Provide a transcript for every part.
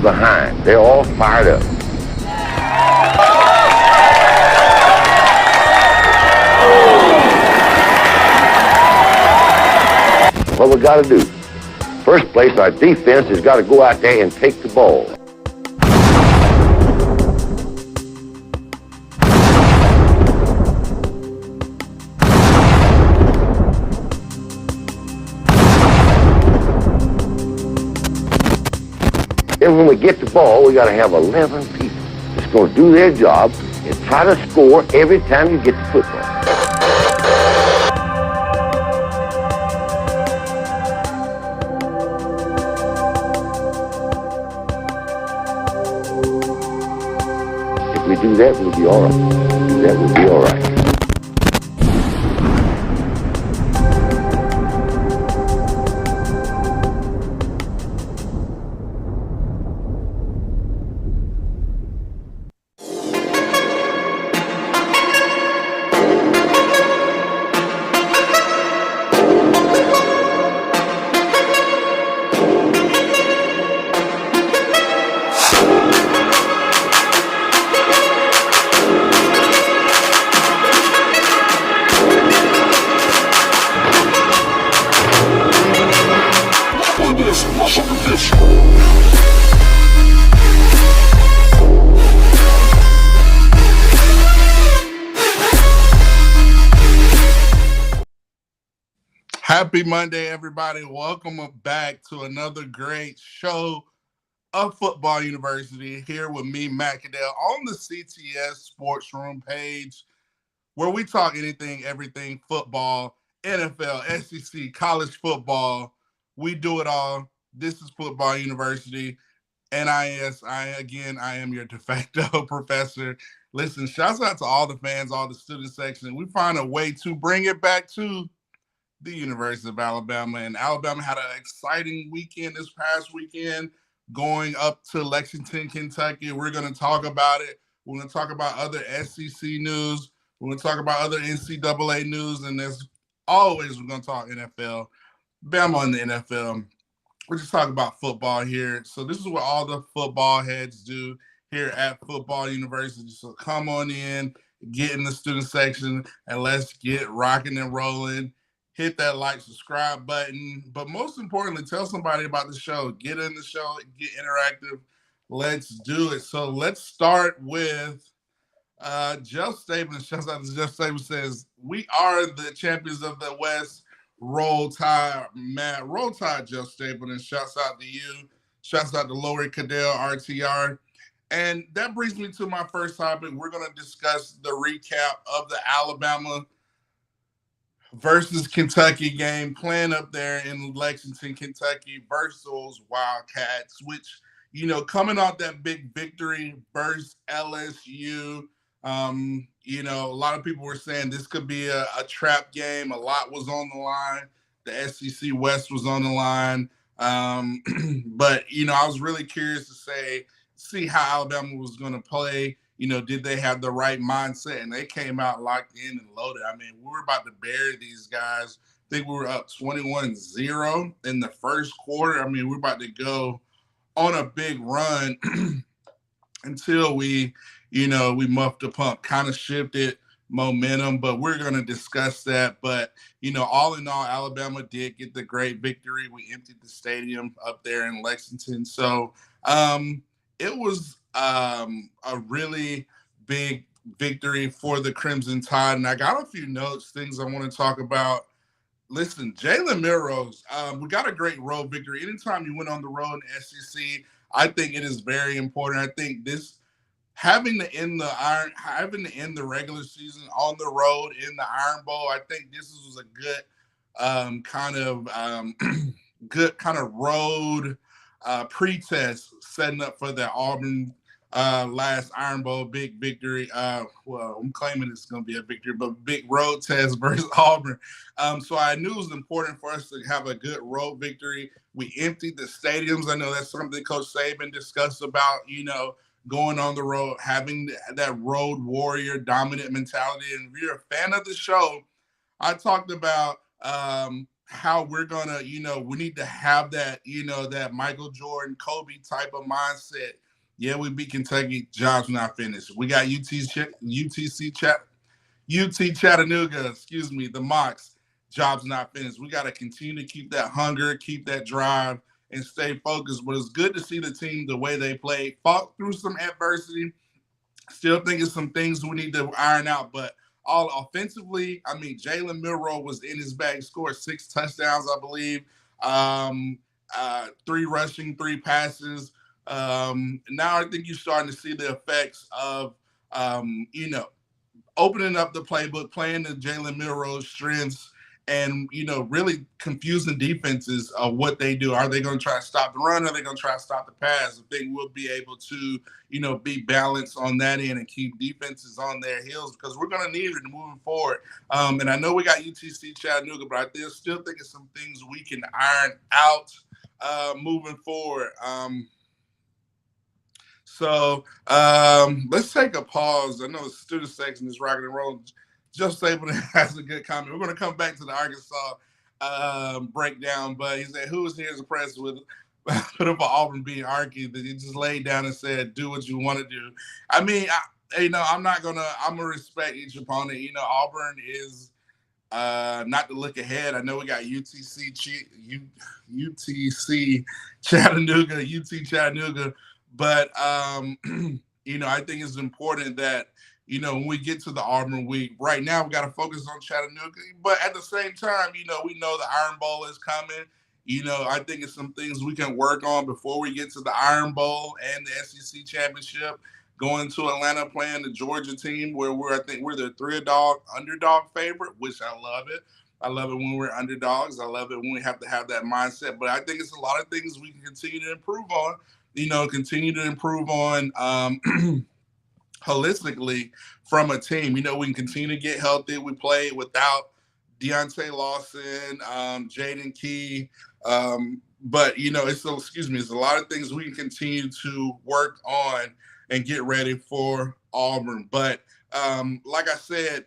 behind. They're all fired up. What we got to do? First place, our defense has got to go out there and take the ball. Then when we get the ball, we got to have 11 people that's going to do their job and try to score every time you get the football. If we do that, we'll be all right. That will be all right. Happy Monday, everybody. Welcome back to another great show of Football University here with me, Matt Cadell, on the CTS-Sports room page where we talk anything, everything football, NFL, SEC, college football. We do it all. This is Football University. And I am your de facto professor. Listen, shouts out to all the fans, all the student section. We find a way to bring it back to the University of Alabama. And Alabama had an exciting weekend this past weekend going up to Lexington, Kentucky. We're going to talk about it. We're going to talk about other SEC news. We're going to talk about other NCAA news. And as always, we're going to talk NFL, Bama in the NFL. We're just talking about football here. So this is what all the football heads do here at Football University. So come on in, get in the student section, and let's get rocking and rolling. Hit that like, subscribe button. But most importantly, tell somebody about the show. Get in the show, get interactive. Let's do it. So let's start with Jeff Stabler. Shouts out to Jeff Stabler, says, we are the champions of the West. Roll Tide, Matt. Roll Tide, Jeff Stabler. And shouts out to you. Shouts out to Lori Cadell, RTR. And that brings me to my first topic. We're going to discuss the recap of the Alabama versus Kentucky game playing up there in Lexington, Kentucky versus those Wildcats, which, you know, coming off that big victory versus LSU, you know, a lot of people were saying this could be a trap game. A lot was on the line. The SEC West was on the line. But, you know, I was really curious to see how Alabama was going to play. You know, did they have the right mindset? And they came out locked in and loaded. I mean, we were about to bury these guys. I think we were up 21-0 in the first quarter. I mean, we're about to go on a big run until we muffed the pump, kind of shifted momentum. But we're going to discuss that. But, you know, all in all, Alabama did get the great victory. We emptied the stadium up there in Lexington. So it was a really big victory for the Crimson Tide. And I got a few notes, things I want to talk about. Listen, Jalen Milroe, we got a great road victory. Anytime you went on the road in the SEC, I think it is very important. I think this having to end the regular season on the road in the Iron Bowl, I think this was a good kind of road pretest setting up for the Auburn last Iron Bowl big victory. Well, I'm claiming it's going to be a victory, but big road test versus Auburn. So I knew it was important for us to have a good road victory. We emptied the stadiums. I know that's something Coach Saban discussed about, you know, going on the road, having that road warrior dominant mentality. And if you're a fan of the show, I talked about how we're gonna, we need to have that, that Michael Jordan, Kobe type of mindset. Yeah, we beat Kentucky. Job's not finished. We got UT Chattanooga, excuse me, the Mocs. Job's not finished. We got to continue to keep that hunger, keep that drive, and stay focused. But it's good to see the team the way they played, fought through some adversity. Still think it's some things we need to iron out, but all offensively, I mean, Jalen Milroe was in his bag, scored 6 touchdowns, I believe, three rushing, 3 passes. Now I think you're starting to see the effects of, opening up the playbook, playing the Jalen Milroe's strengths, and really confusing defenses of what they do. Are they going to try to stop the run? Are they going to try to stop the pass? I think we'll be able to, be balanced on that end and keep defenses on their heels because we're going to need it moving forward. And I know we got UTC Chattanooga, but I still think it's some things we can iron out moving forward. Let's take a pause. I know the student section is rocking and rolling. Just able to has a good comment. We're going to come back to the Arkansas breakdown, but he said, "Who is here is impressed with put up an Auburn being argued that he just laid down and said, do what you want to do." I mean, I'm gonna respect each opponent. Auburn is not to look ahead. I know we got UTC Chattanooga, UT Chattanooga. But, I think it's important that, when we get to the Auburn week, right now we got to focus on Chattanooga. But at the same time, we know the Iron Bowl is coming. I think it's some things we can work on before we get to the Iron Bowl and the SEC Championship. Going to Atlanta, playing the Georgia team, where I think we're the underdog favorite, which I love it. I love it when we're underdogs. I love it when we have to have that mindset. But I think it's a lot of things we can continue to improve on. Continue to improve on holistically from a team. We can continue to get healthy. We played without Deontay Lawson, Jaden Key. But, it's a lot of things we can continue to work on and get ready for Auburn. But like I said,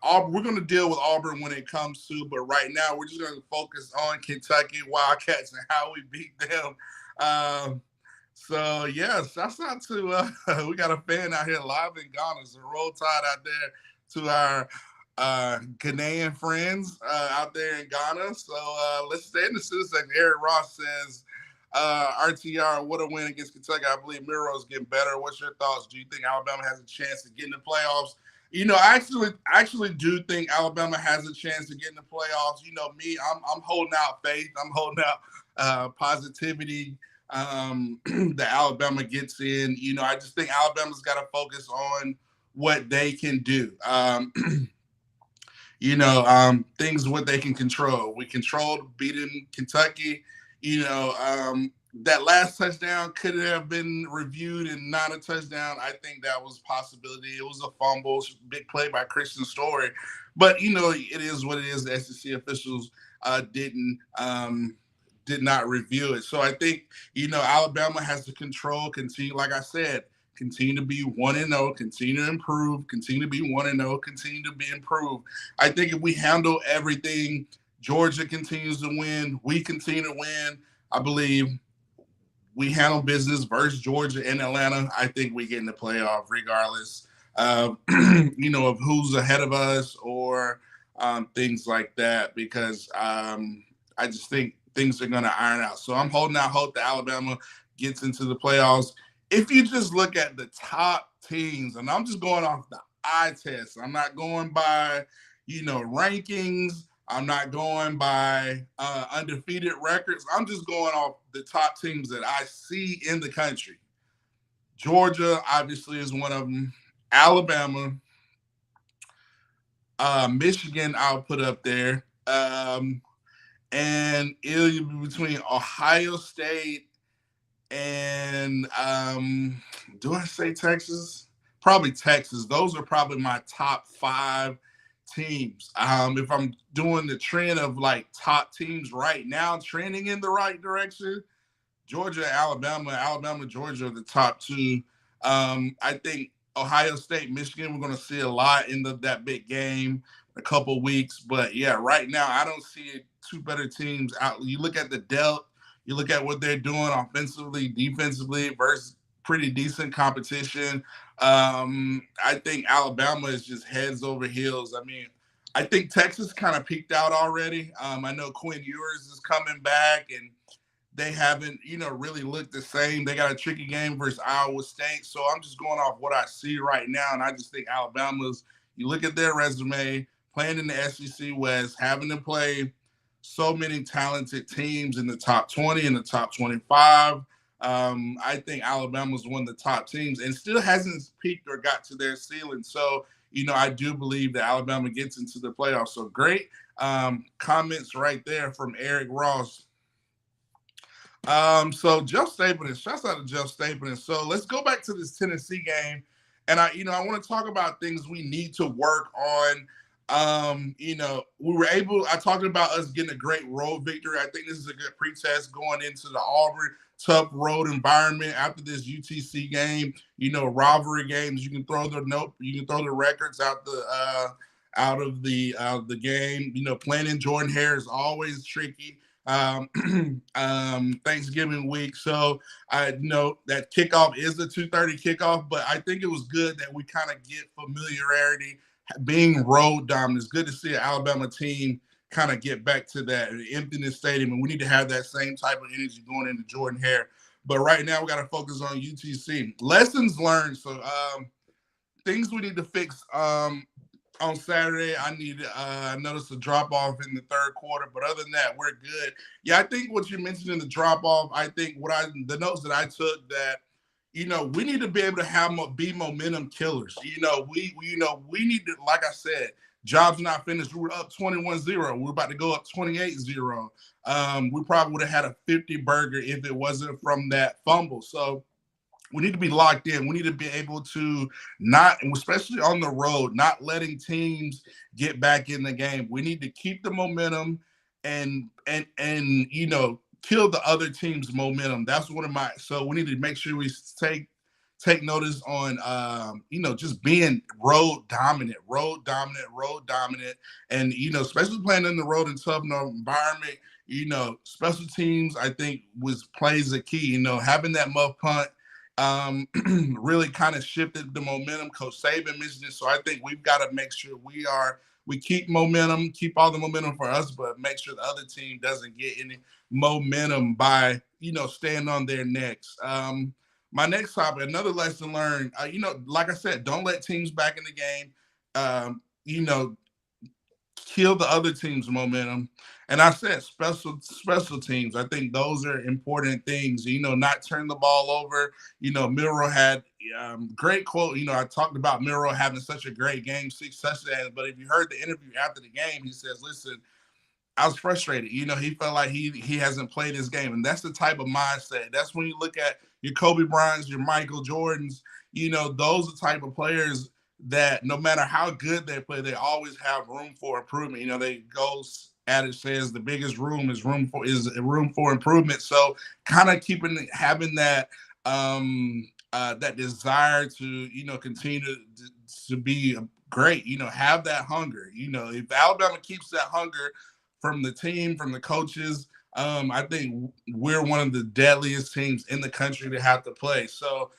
Auburn, we're going to deal with Auburn when it comes to, but right now we're just going to focus on Kentucky Wildcats and how we beat them. So, yes, that's not to we got a fan out here live in Ghana. So roll tide out there to our Ghanaian friends out there in Ghana. So let's stay in the citizen. Eric Ross says, RTR, what a win against Kentucky. I believe Milroe's getting better. What's your thoughts? Do you think Alabama has a chance to get in the playoffs? I actually do think Alabama has a chance to get in the playoffs. Me, I'm holding out faith. I'm holding out positivity. That Alabama gets in. I just think Alabama's got to focus on what they can do. Things what they can control. We controlled beating Kentucky. That last touchdown could have been reviewed and not a touchdown. I think that was a possibility. It was a fumble, big play by Christian Story. But, it is what it is. The SEC officials did not review it. So I think, Alabama has to continue, like I said, continue to be 1-0, continue to improve, continue to be 1-0, continue to be improved. I think if we handle everything, Georgia continues to win, we continue to win. I believe we handle business versus Georgia and Atlanta. I think we get in the playoff regardless of, of who's ahead of us or things like that, because I just think things are going to iron out. So I'm holding out hope that Alabama gets into the playoffs. If you just look at the top teams, and I'm just going off the eye test, I'm not going by, rankings. I'm not going by undefeated records. I'm just going off the top teams that I see in the country. Georgia, obviously, is one of them. Alabama, Michigan, I'll put up there. And it'll be between Ohio State and do I say Texas? Probably Texas. Those are probably my top 5 teams. If I'm doing the trend of like top teams right now, trending in the right direction, Georgia, Alabama, Georgia are the top 2. I think Ohio State, Michigan, we're going to see a lot in that big game. a couple weeks. But yeah, right now I don't see two better teams out. You look at the depth, you look at what they're doing offensively, defensively versus pretty decent competition. I think Alabama is just heads over heels. I mean, I think Texas kind of peaked out already. I know Quinn Ewers is coming back, and they haven't, really looked the same. They got a tricky game versus Iowa State. So I'm just going off what I see right now. And I just think Alabama's, you look at their resume, playing in the SEC West, having to play so many talented teams in the top 20 and the top 25. I think Alabama's one of the top teams and still hasn't peaked or got to their ceiling. So, I do believe that Alabama gets into the playoffs. So great comments right there from Eric Ross. So Jeff Stapleton, shouts out to Jeff Stapleton. So let's go back to this Tennessee game. And I want to talk about things we need to work on. I talked about us getting a great road victory. I think this is a good pretest going into the Auburn tough road environment after this UTC game. Rivalry games, you can throw the records out of the game. Playing in Jordan Hare is always tricky. Thanksgiving week. So I know that kickoff is a 2:30 kickoff, but I think it was good that we kind of get familiarity being road dominant. It's good to see an Alabama team kind of get back to that emptiness stadium, and we need to have that same type of energy going into Jordan Hare. But right now we got to focus on UTC. Lessons learned. So things we need to fix. On Saturday, I noticed a drop-off in the third quarter, but other than that, we're good. Yeah, I think what you mentioned in the drop-off, I think the notes that I took that, we need to be able to be momentum killers. We need to, like I said, job's not finished. We were up 21-0. We're about to go up 28-0. We probably would have had a 50 burger if it wasn't from that fumble. So we need to be locked in. We need to be able to not, especially on the road, not letting teams get back in the game. We need to keep the momentum and kill the other team's momentum. That's so we need to make sure we take notice on, just being road dominant. And, especially playing in the road in tough environment, special teams, I think plays a key, having that muff punt, really kind of shifted the momentum. Coach Saban mentioned it, so I think we've got to make sure we keep momentum, keep all the momentum for us, but make sure the other team doesn't get any momentum by staying on their necks. My next topic, another lesson learned. Like I said, don't let teams back in the game. Kill the other team's momentum. And I said special teams. I think those are important things. Not turn the ball over. Milroe had great quote. I talked about Milroe having such a great game, 6 touchdowns. But if you heard the interview after the game, he says, "Listen, I was frustrated. He felt like he hasn't played his game." And that's the type of mindset. That's when you look at your Kobe Bryants, your Michael Jordans. Those are the type of players that no matter how good they play, they always have room for improvement. They goes adage says the biggest room is room for improvement. So kind of having that that desire to continue to be great. Have that hunger. If Alabama keeps that hunger from the team, from the coaches, I think we're one of the deadliest teams in the country to have to play. So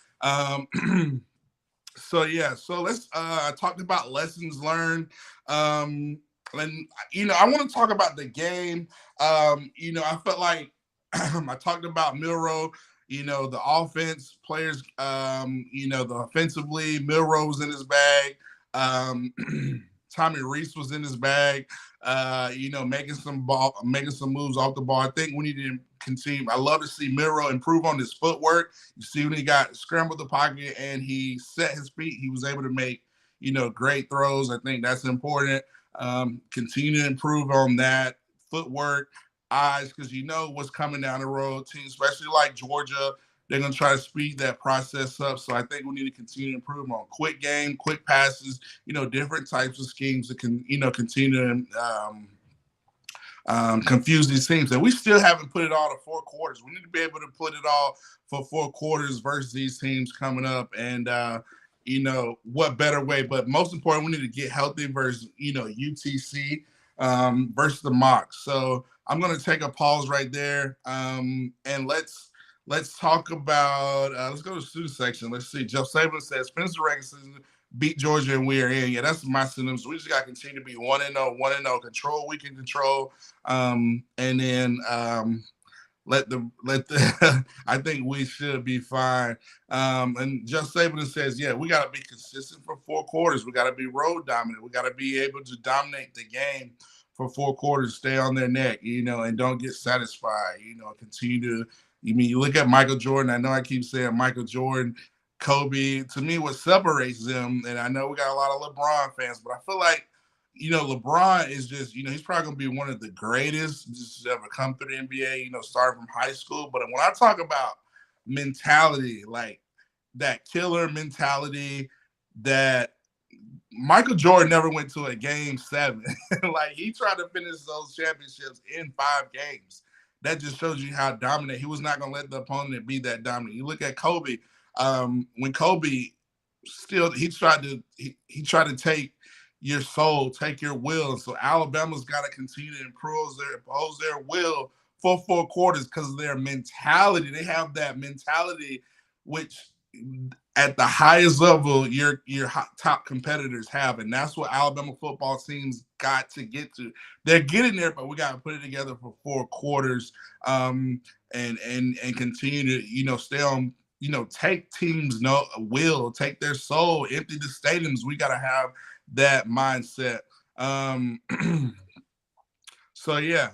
So let's talk about lessons learned. And I want to talk about the game. I felt like I talked about Milroe, the offense players, the offensively, Milroe was in his bag. Tommy Rees was in his bag, making some moves off the ball. I think we need to continue. I love to see Milroe improve on his footwork. You see when he got scrambled the pocket and he set his feet, he was able to make, great throws. I think that's important. Continue to improve on that footwork, eyes, because what's coming down the road. Teams, especially like Georgia, they're going to try to speed that process up. So I think we need to continue to improve on quick game, quick passes, different types of schemes that can, continue to confuse these teams. And we still haven't put it all to 4 quarters. We need to be able to put it all for 4 quarters versus these teams coming up. And what better way? But most important, we need to get healthy versus, UTC versus the Mocs. So I'm going to take a pause right there, and let's talk about. Let's go to the student section. Let's see. Jeff Saban says, finish the regular season, beat Georgia, and we are in. Yeah, that's my sentence. We just got to continue to be 1-0, 1-0, control what we can control, and then let the I think we should be fine. And Jeff Saban says, yeah, we got to be consistent for 4 quarters. We got to be road dominant. We got to be able to dominate the game for 4 quarters, stay on their neck, and don't get satisfied, continue to, you look at Michael Jordan. I know I keep saying Michael Jordan, Kobe, to me, what separates them, and I know we got a lot of LeBron fans, but I feel like, LeBron is just, he's probably going to be one of the greatest just ever come through the NBA, starting from high school. But when I talk about mentality, like that killer mentality, that Michael Jordan never went to a game 7. Like, he tried to finish those championships in 5 games. That just shows you how dominant. He was not going to let the opponent be that dominant. You look at Kobe. When Kobe he tried to take your soul, take your will. So Alabama's got to continue to impose their will for 4 quarters because of their mentality. They have that mentality, which at the highest level, your top competitors have, and that's what Alabama football teams got to get to. They're getting there, but we got to put it together for 4 quarters, and continue to stay on. Take teams will take their soul, empty the stadiums. We got to have that mindset. So yeah,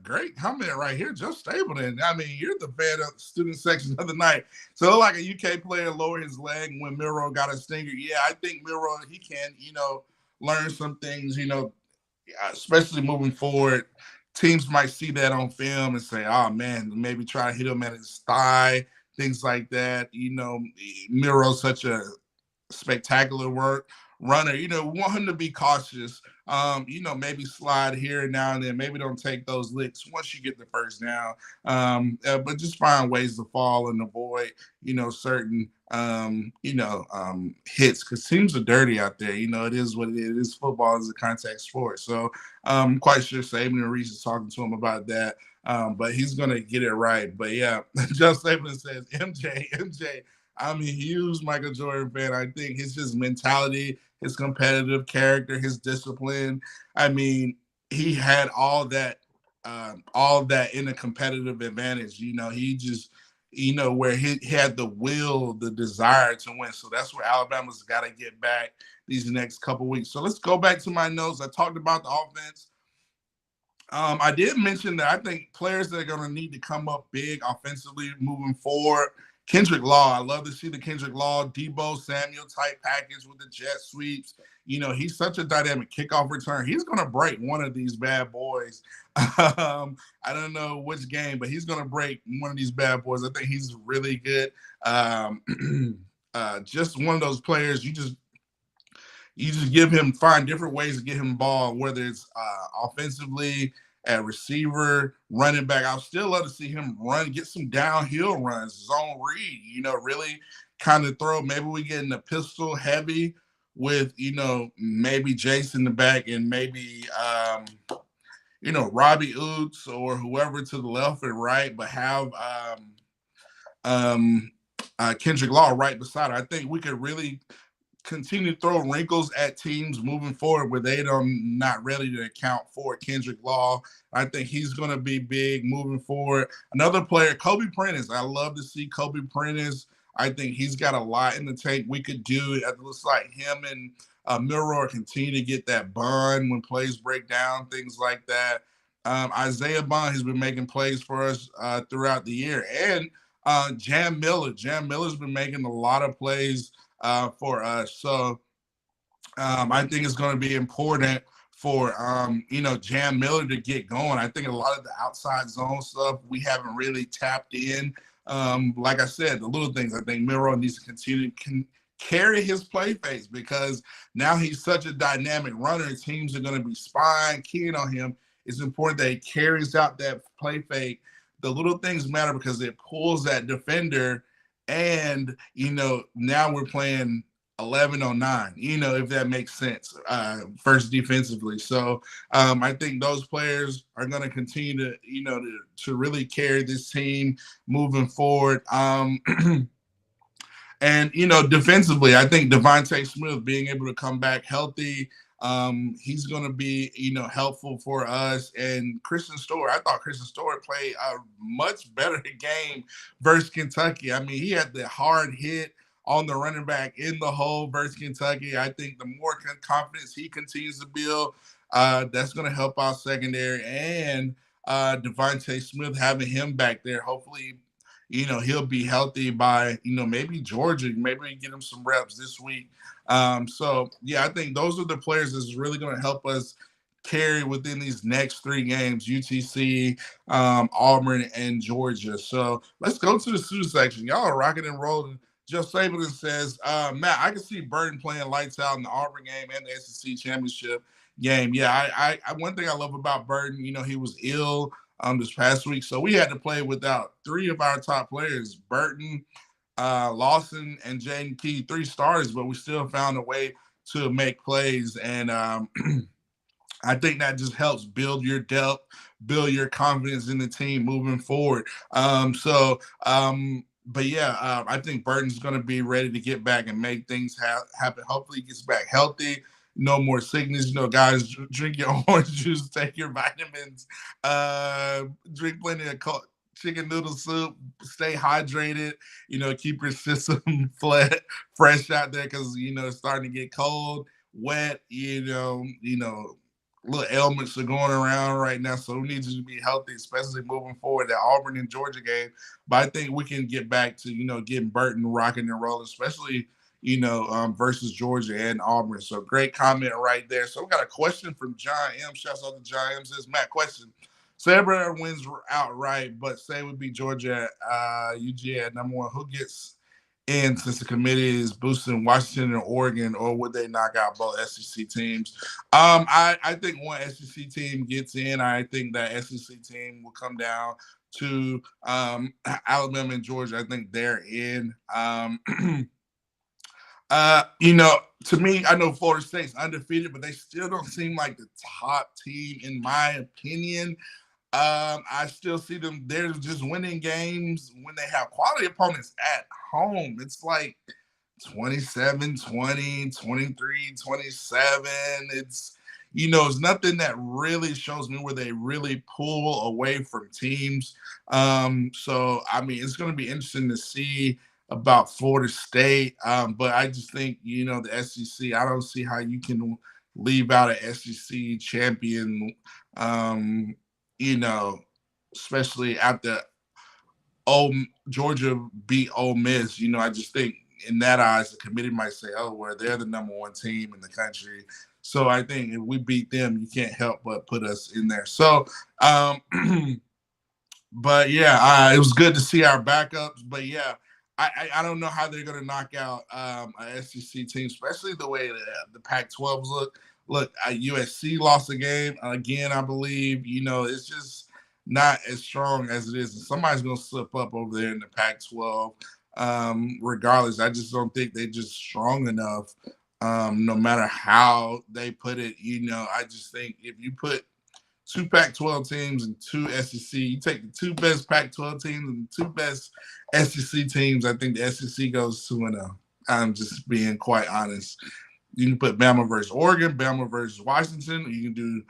great comment right here, Joe Stapleton. I mean, you're the fan of the student section of the night. So like a UK player lowered his leg when Milroe got a stinger. Yeah, I think Milroe, he can, learn some things, especially moving forward. Teams might see that on film and say, oh man, maybe try to hit him at his thigh, things like that. Milroe's such a spectacular runner. We want him to be cautious. Maybe slide here and now and then. Maybe don't take those licks once you get the first down. But just find ways to fall and avoid, certain, hits, because teams are dirty out there. It is what it is. Football is a contact sport. So I'm quite sure Saban and Rees is talking to him about that. But he's going to get it right. But yeah, Jeff Saban says, MJ, I'm a huge Michael Jordan fan. I think his just mentality, his competitive character, his discipline. I mean, he had all that in a competitive advantage. He just, where he had the will, the desire to win. So that's where Alabama's got to get back these next couple weeks. So let's go back to my notes. I talked about the offense. I did mention that I think players that are going to need to come up big offensively moving forward. Kendrick Law, I love to see the Kendrick Law, Debo Samuel type package with the jet sweeps. He's such a dynamic kickoff return. He's going to break one of these bad boys. I don't know which game, but he's going to break one of these bad boys. I think he's really good. Just one of those players you just find different ways to get him the ball, whether it's offensively, at receiver, running back. I'll still love to see him get some downhill runs, zone read, really kind of throw. Maybe we get in the pistol heavy with, maybe Jason in the back and maybe, Robbie Oots or whoever to the left and right, but have Kendrick Law right beside her. I think we could really continue to throw wrinkles at teams moving forward where they don't not ready to account for Kendrick Law. I think he's going to be big moving forward. Another player, Kobe Prentice. I love to see Kobe Prentice. I think he's got a lot in the tank. We could do it. It looks like him and Milroe continue to get that bond when plays break down, things like that. Isaiah Bond has been making plays for us throughout the year. And Jam Miller. Jam Miller's been making a lot of plays for us. So I think it's going to be important for, Jam Miller to get going. I think a lot of the outside zone stuff, we haven't really tapped in. Like I said, the little things, I think Milroe needs to continue to carry his play face because now he's such a dynamic runner. Teams are going to be spying, keying on him. It's important that he carries out that play fake. The little things matter because it pulls that defender. And, now we're playing 1109, if that makes sense, first defensively. So I think those players are going to continue to, to really carry this team moving forward. And, defensively, I think Devontae Smith being able to come back healthy, he's going to be, helpful for us. And Christian Stewart, I thought Christian Stewart played a much better game versus Kentucky. I mean, he had the hard hit on the running back in the hole versus Kentucky. I think the more confidence he continues to build, that's going to help our secondary. And Devontae Smith, having him back there, hopefully – he'll be healthy by, maybe Georgia. Maybe we get him some reps this week. So, yeah, I think those are the players that's really going to help us carry within these next 3 games, UTC, Auburn, and Georgia. So let's go to the Sioux section. Y'all are rocking and rolling. Jeff Stapleton says, Matt, I can see Burton playing lights out in the Auburn game and the SEC championship game. Yeah, I one thing I love about Burton, he was ill this past week. So we had to play without 3 of our top players, Burton, Lawson, and Jaden Key, 3 starters, but we still found a way to make plays. And I think that just helps build your depth, build your confidence in the team moving forward. But yeah, I think Burton's going to be ready to get back and make things happen. Hopefully he gets back healthy. No more sickness. Guys, drink your orange juice, take your vitamins, drink plenty of chicken noodle soup, stay hydrated, keep your system fresh out there because, it's starting to get cold, wet, little ailments are going around right now. So we need you to be healthy, especially moving forward. That Auburn and Georgia game. But I think we can get back to, getting Burton rocking and rolling, especially – versus Georgia and Auburn. So great comment right there. So we got a question from John M. Shouts out to John M. Says, Matt, question. Say everybody wins outright, but say would be Georgia, UGA at number 1. Who gets in since the committee is boosting Washington and Oregon, or would they knock out both SEC teams? I think one SEC team gets in. I think that SEC team will come down to Alabama and Georgia. I think they're in. To me, I know Florida State's undefeated, but they still don't seem like the top team, in my opinion. I still see them. They're just winning games when they have quality opponents at home. It's like 27-20, 23-27. It's, it's nothing that really shows me where they really pull away from teams. So, I mean, it's going to be interesting to see about Florida State. But I just think, the SEC, I don't see how you can leave out an SEC champion, especially after Georgia beat Ole Miss. I just think in that eyes, the committee might say, oh, well, they're the number 1 team in the country. So I think if we beat them, you can't help but put us in there. So, but yeah, it was good to see our backups. But yeah, I don't know how they're going to knock out a SEC team, especially the way the Pac-12s look. Look, USC lost a game again, I believe. It's just not as strong as it is. And somebody's going to slip up over there in the Pac-12. Regardless, I just don't think they're just strong enough. No matter how they put it, I just think if you put 2 Pac-12 teams and 2 SEC. You take the 2 best Pac-12 teams and the 2 best SEC teams. I think the SEC goes 2-0. I'm just being quite honest. You can put Bama versus Oregon, Bama versus Washington. Or you can do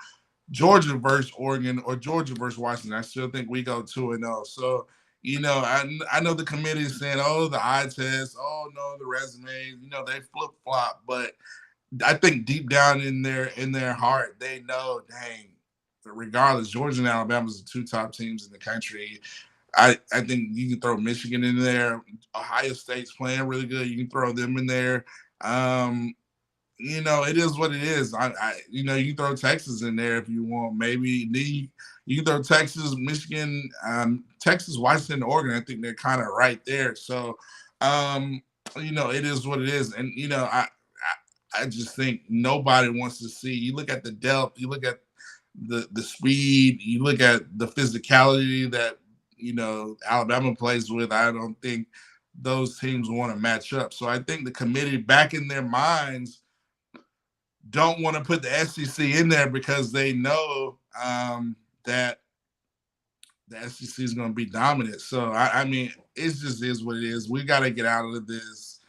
Georgia versus Oregon or Georgia versus Washington. I still think we go 2-0. So, I know the committee is saying, oh, the eye test, oh, no, the resumes. They flip-flop. But I think deep down in their heart, they know, dang, regardless, Georgia and Alabama is the 2 top teams in the country. I think you can throw Michigan in there. Ohio State's playing really good. You can throw them in there. It is what it is. You can throw Texas in there if you want. Maybe you can throw Texas, Michigan, Texas, Washington, Oregon. I think they're kind of right there. So, it is what it is. And, I just think nobody wants to see. You look at the depth. You look at the speed. You look at the physicality that Alabama plays with. I don't think those teams want to match up. So I think the committee, back in their minds, don't want to put the SEC in there because they know that the SEC is going to be dominant. So I mean, it just is what it is. We got to get out of this.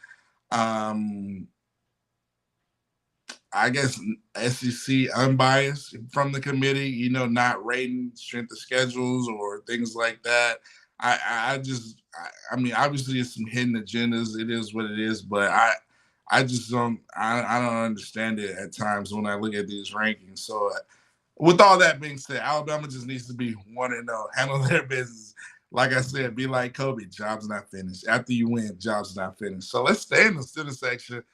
I guess SEC unbiased from the committee, not rating strength of schedules or things like that. I mean, obviously it's some hidden agendas. It is what it is, but I just don't understand it at times when I look at these rankings. So with all that being said, Alabama just needs to be 1-0, handle their business. Like I said, be like Kobe, job's not finished. After you win, job's not finished. So let's stay in the student section.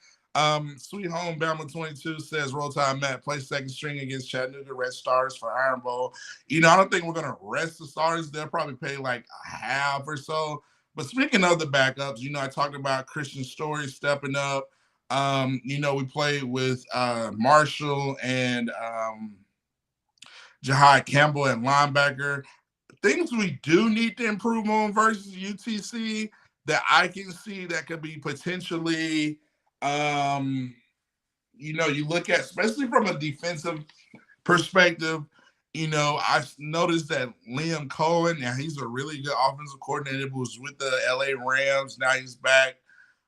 Sweet Home Bama 22 says, Roll Tide Matt, play second string against Chattanooga Red Stars for Iron Bowl. I don't think we're going to rest the starters. They'll probably pay like a half or so. But speaking of the backups, I talked about Christian Story stepping up. We played with Marshall and Jahai Campbell at linebacker. Things we do need to improve on versus UTC that I can see that could be potentially, you look at, especially from a defensive perspective, I've noticed that Liam Cohen, now he's a really good offensive coordinator who was with the LA Rams. Now he's back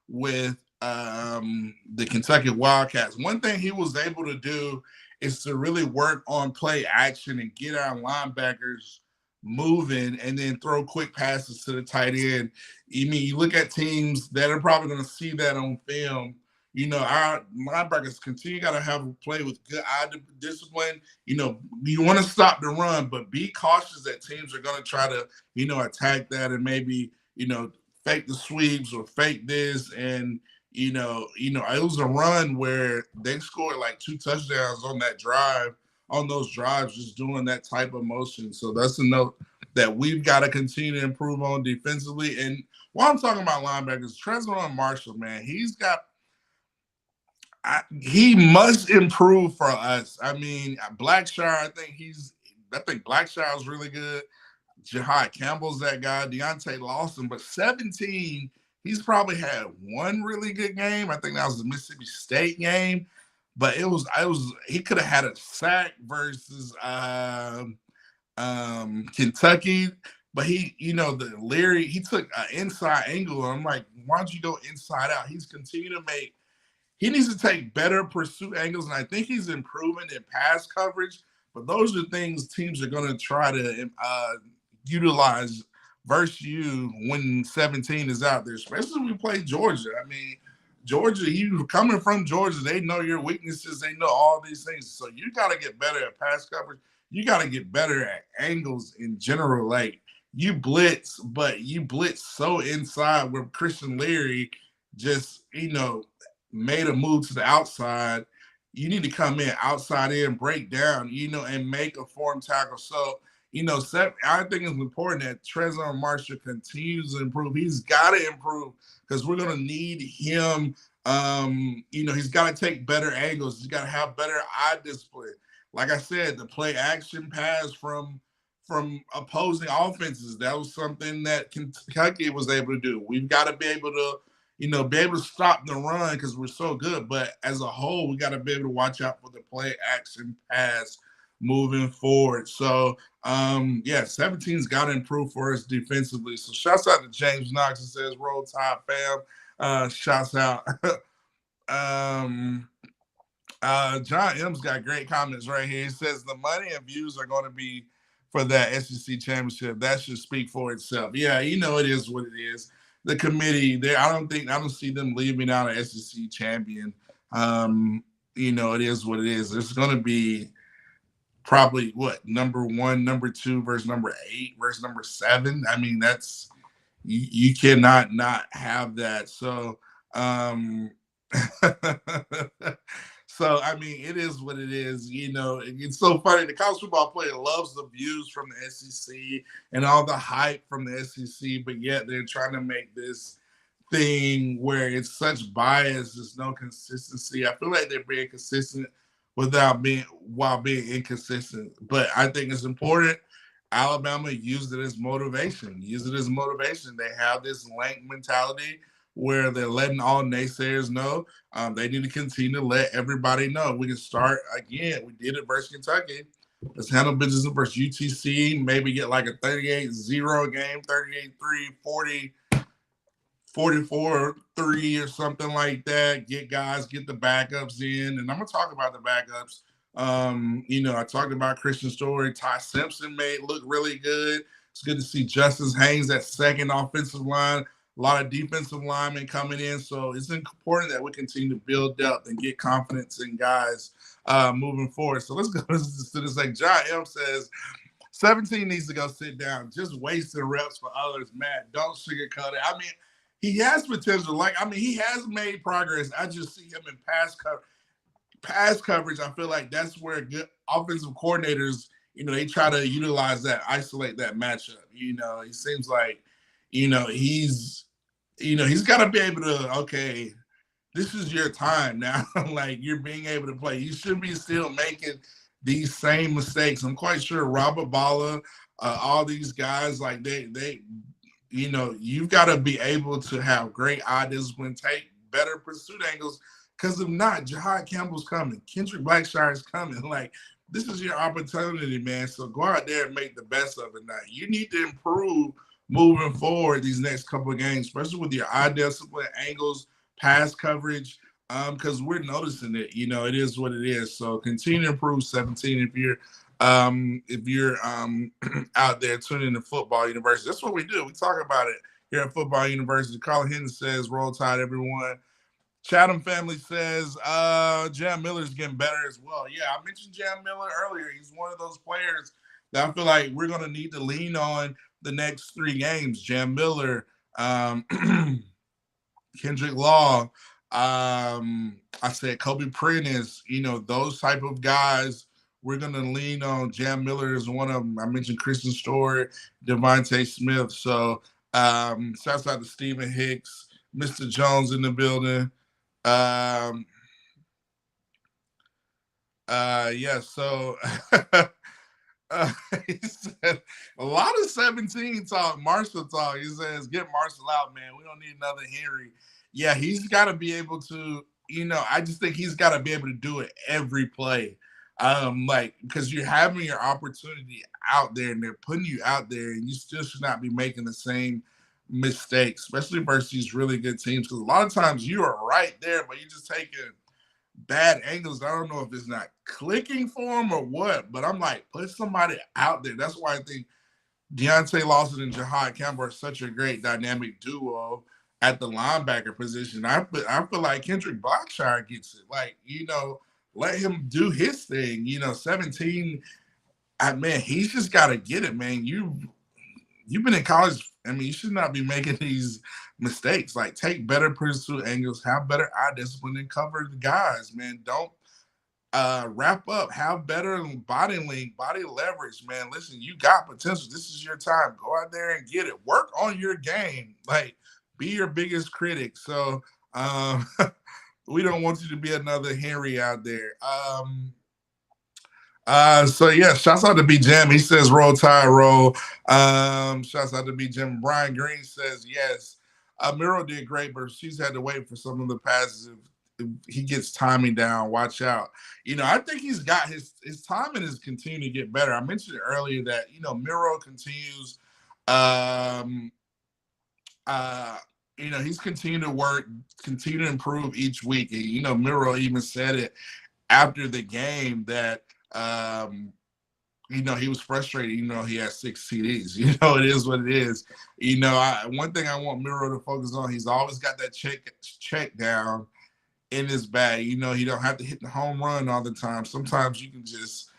with the Kentucky Wildcats. One thing he was able to do is to really work on play action and get our linebackers moving and then throw quick passes to the tight end. You look at teams that are probably going to see that on film. Our linebackers got to have a play with good eye discipline. You want to stop the run, but be cautious that teams are going to try to, attack that and maybe, fake the sweeps or fake this. And, it was a run where they scored like 2 touchdowns on that drive, on those drives, just doing that type of motion. So that's a note that we've got to continue to improve on defensively. And while I'm talking about linebackers, Trezor Marshall, man, he must improve for us. I mean, Blackshire, I think Blackshire is really good. Jahai Campbell's that guy, Deontay Lawson, but 17, he's probably had one really good game. I think that was the Mississippi State game, but he could have had a sack versus Kentucky, but he took an inside angle. I'm like, why don't you go inside out? He needs to take better pursuit angles, and I think he's improving in pass coverage. But those are things teams are going to try to utilize versus you when 17 is out there, especially when we play Georgia. I mean, Georgia, you coming from Georgia, they know your weaknesses. They know all these things. So you got to get better at pass coverage. You got to get better at angles in general. Like, you blitz, but you blitz so inside where Christian Leary just, made a move to the outside. You need to come in outside in, break down, and make a form tackle. So, I think it's important that Trezor Marshall continues to improve. He's got to improve because we're going to need him. He's got to take better angles. He's got to have better eye discipline. Like I said, the play action pass from opposing offenses, that was something that Kentucky was able to do. We've got to be able to, be able to stop the run because we're so good. But as a whole, we got to be able to watch out for the play action pass moving forward. So, 17's got to improve for us defensively. So shouts out to James Knox who says, Roll Tide fam. Shouts out. John M's got great comments right here. He says the money and views are going to be for that SEC championship. That should speak for itself. Yeah, it is what it is. The committee there, I don't see them leaving out an SEC champion. It is what it is. It's going to be probably number 1, number 2 versus number 8 versus number 7. I mean, that's you cannot not have that. So so I mean, it is what it is. It's so funny. The college football player loves the views from the SEC and all the hype from the SEC, but yet they're trying to make this thing where it's such bias, there's no consistency. I feel like they're being consistent while being inconsistent. But I think it's important Alabama used it as motivation. They have this Lank mentality where they're letting all naysayers know they need to continue to let everybody know. We can start again. We did it versus Kentucky. Let's handle business versus UTC. Maybe get like a 38-0 game, 38-3, 44-3 or something like that. Get the backups in. And I'm going to talk about the backups. I talked about Christian Story. Ty Simpson made look really good. It's good to see Justice Haynes at second offensive line. A lot of defensive linemen coming in. So it's important that we continue to build depth and get confidence in guys moving forward. So let's go to this. Like John M says, 17 needs to go sit down. Just wasting reps for others. Matt, don't sugarcoat it. I mean, he has potential. He has made progress. I just see him in pass coverage. I feel like that's where good offensive coordinators, they try to utilize that, isolate that matchup. He seems like, he's got to be able to, okay, this is your time now. Like, you're being able to play. You should be still making these same mistakes. I'm quite sure Robert Balla, all these guys, like they you've got to be able to have great eye discipline, take better pursuit angles, because if not, Jahad Campbell's coming. Kendrick Blackshire's coming. Like, this is your opportunity, man. So go out there and make the best of it now. You need to improve moving forward these next couple of games, especially with your eye discipline, angles, pass coverage, because we're noticing it. It is what it is. So continue to improve 17 if you're out there tuning in to Football University. That's what we do. We talk about it here at Football University. Carl Henry says, roll tide, everyone. Chatham family says, Jam Miller's getting better as well. Yeah, I mentioned Jam Miller earlier. He's one of those players that I feel like we're going to need to lean on the next 3 games. Jam Miller, Kendrick Law, I said Kobe Prentice, those type of guys we're going to lean on. Jam Miller is one of them. I mentioned Christian Story, Devontae Smith. So shouts out to Stephen Hicks, Mr. Jones in the building. So he said a lot of 17 talk, Marshall talk. He says, get Marshall out, man. We don't need another Henry. Yeah, he's got to be able to, I just think he's got to be able to do it every play. Because you're having your opportunity out there and they're putting you out there, and you still should not be making the same mistakes, especially versus these really good teams. Because a lot of times you are right there, but you're just taking bad angles. I don't know if it's not clicking for him or what, but I'm like, put somebody out there. That's why I think Deontay Lawson and Jahad Campbell are such a great dynamic duo at the linebacker position. I feel like Kendrick Blackshire gets it. Like, let him do his thing. 17, man, he's just got to get it, man. You've been in college. I mean, you should not be making these mistakes. Like, take better pursuit angles, have better eye discipline, and cover the guys, man. Don't wrap up. Have better body length, body leverage, man. Listen, you got potential. This is your time. Go out there and get it. Work on your game. Like, be your biggest critic. So we don't want you to be another Henry out there. Shouts out to B Jam. He says roll tide roll. Shouts out to B Jam. Brian Green says yes. Miro did great, but she's had to wait for some of the passes. If he gets timing down, watch out. I think he's got his timing is continuing to get better. I mentioned earlier that Miro continues. He's continuing to work, continue to improve each week. And, Miro even said it after the game that he was frustrated. He has 6 CDs. It is what it is. One thing I want Miro to focus on, he's always got that check down in his bag. He don't have to hit the home run all the time. Sometimes you can just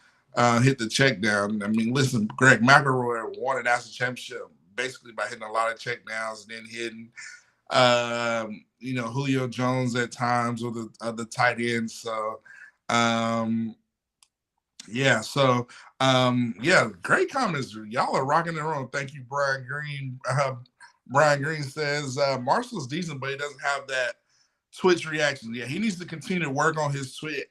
hit the check down. I mean, listen, Greg McElroy won a national championship basically by hitting a lot of check downs and then hitting Julio Jones at times, or the tight ends. So great comments. Y'all are rocking the room. Thank you, Brian Green. Brian Green says Marshall's decent, but he doesn't have that twitch reaction. Yeah, he needs to continue to work on his twitch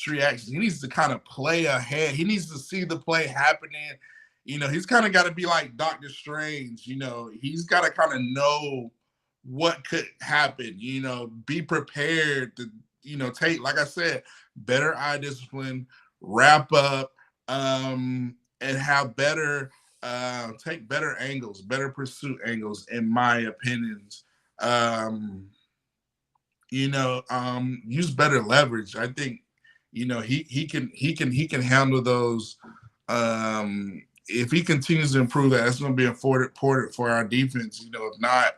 reaction. He needs to kind of play ahead. He needs to see the play happening. he's kind of got to be like Doctor Strange. He's got to kind of know what could happen. Be prepared to, take, like I said, better eye discipline, wrap up, and have better, take better angles, better pursuit angles, in my opinions. Use better leverage. I think, he can handle those. If he continues to improve that, that's going to be important for our defense. If not,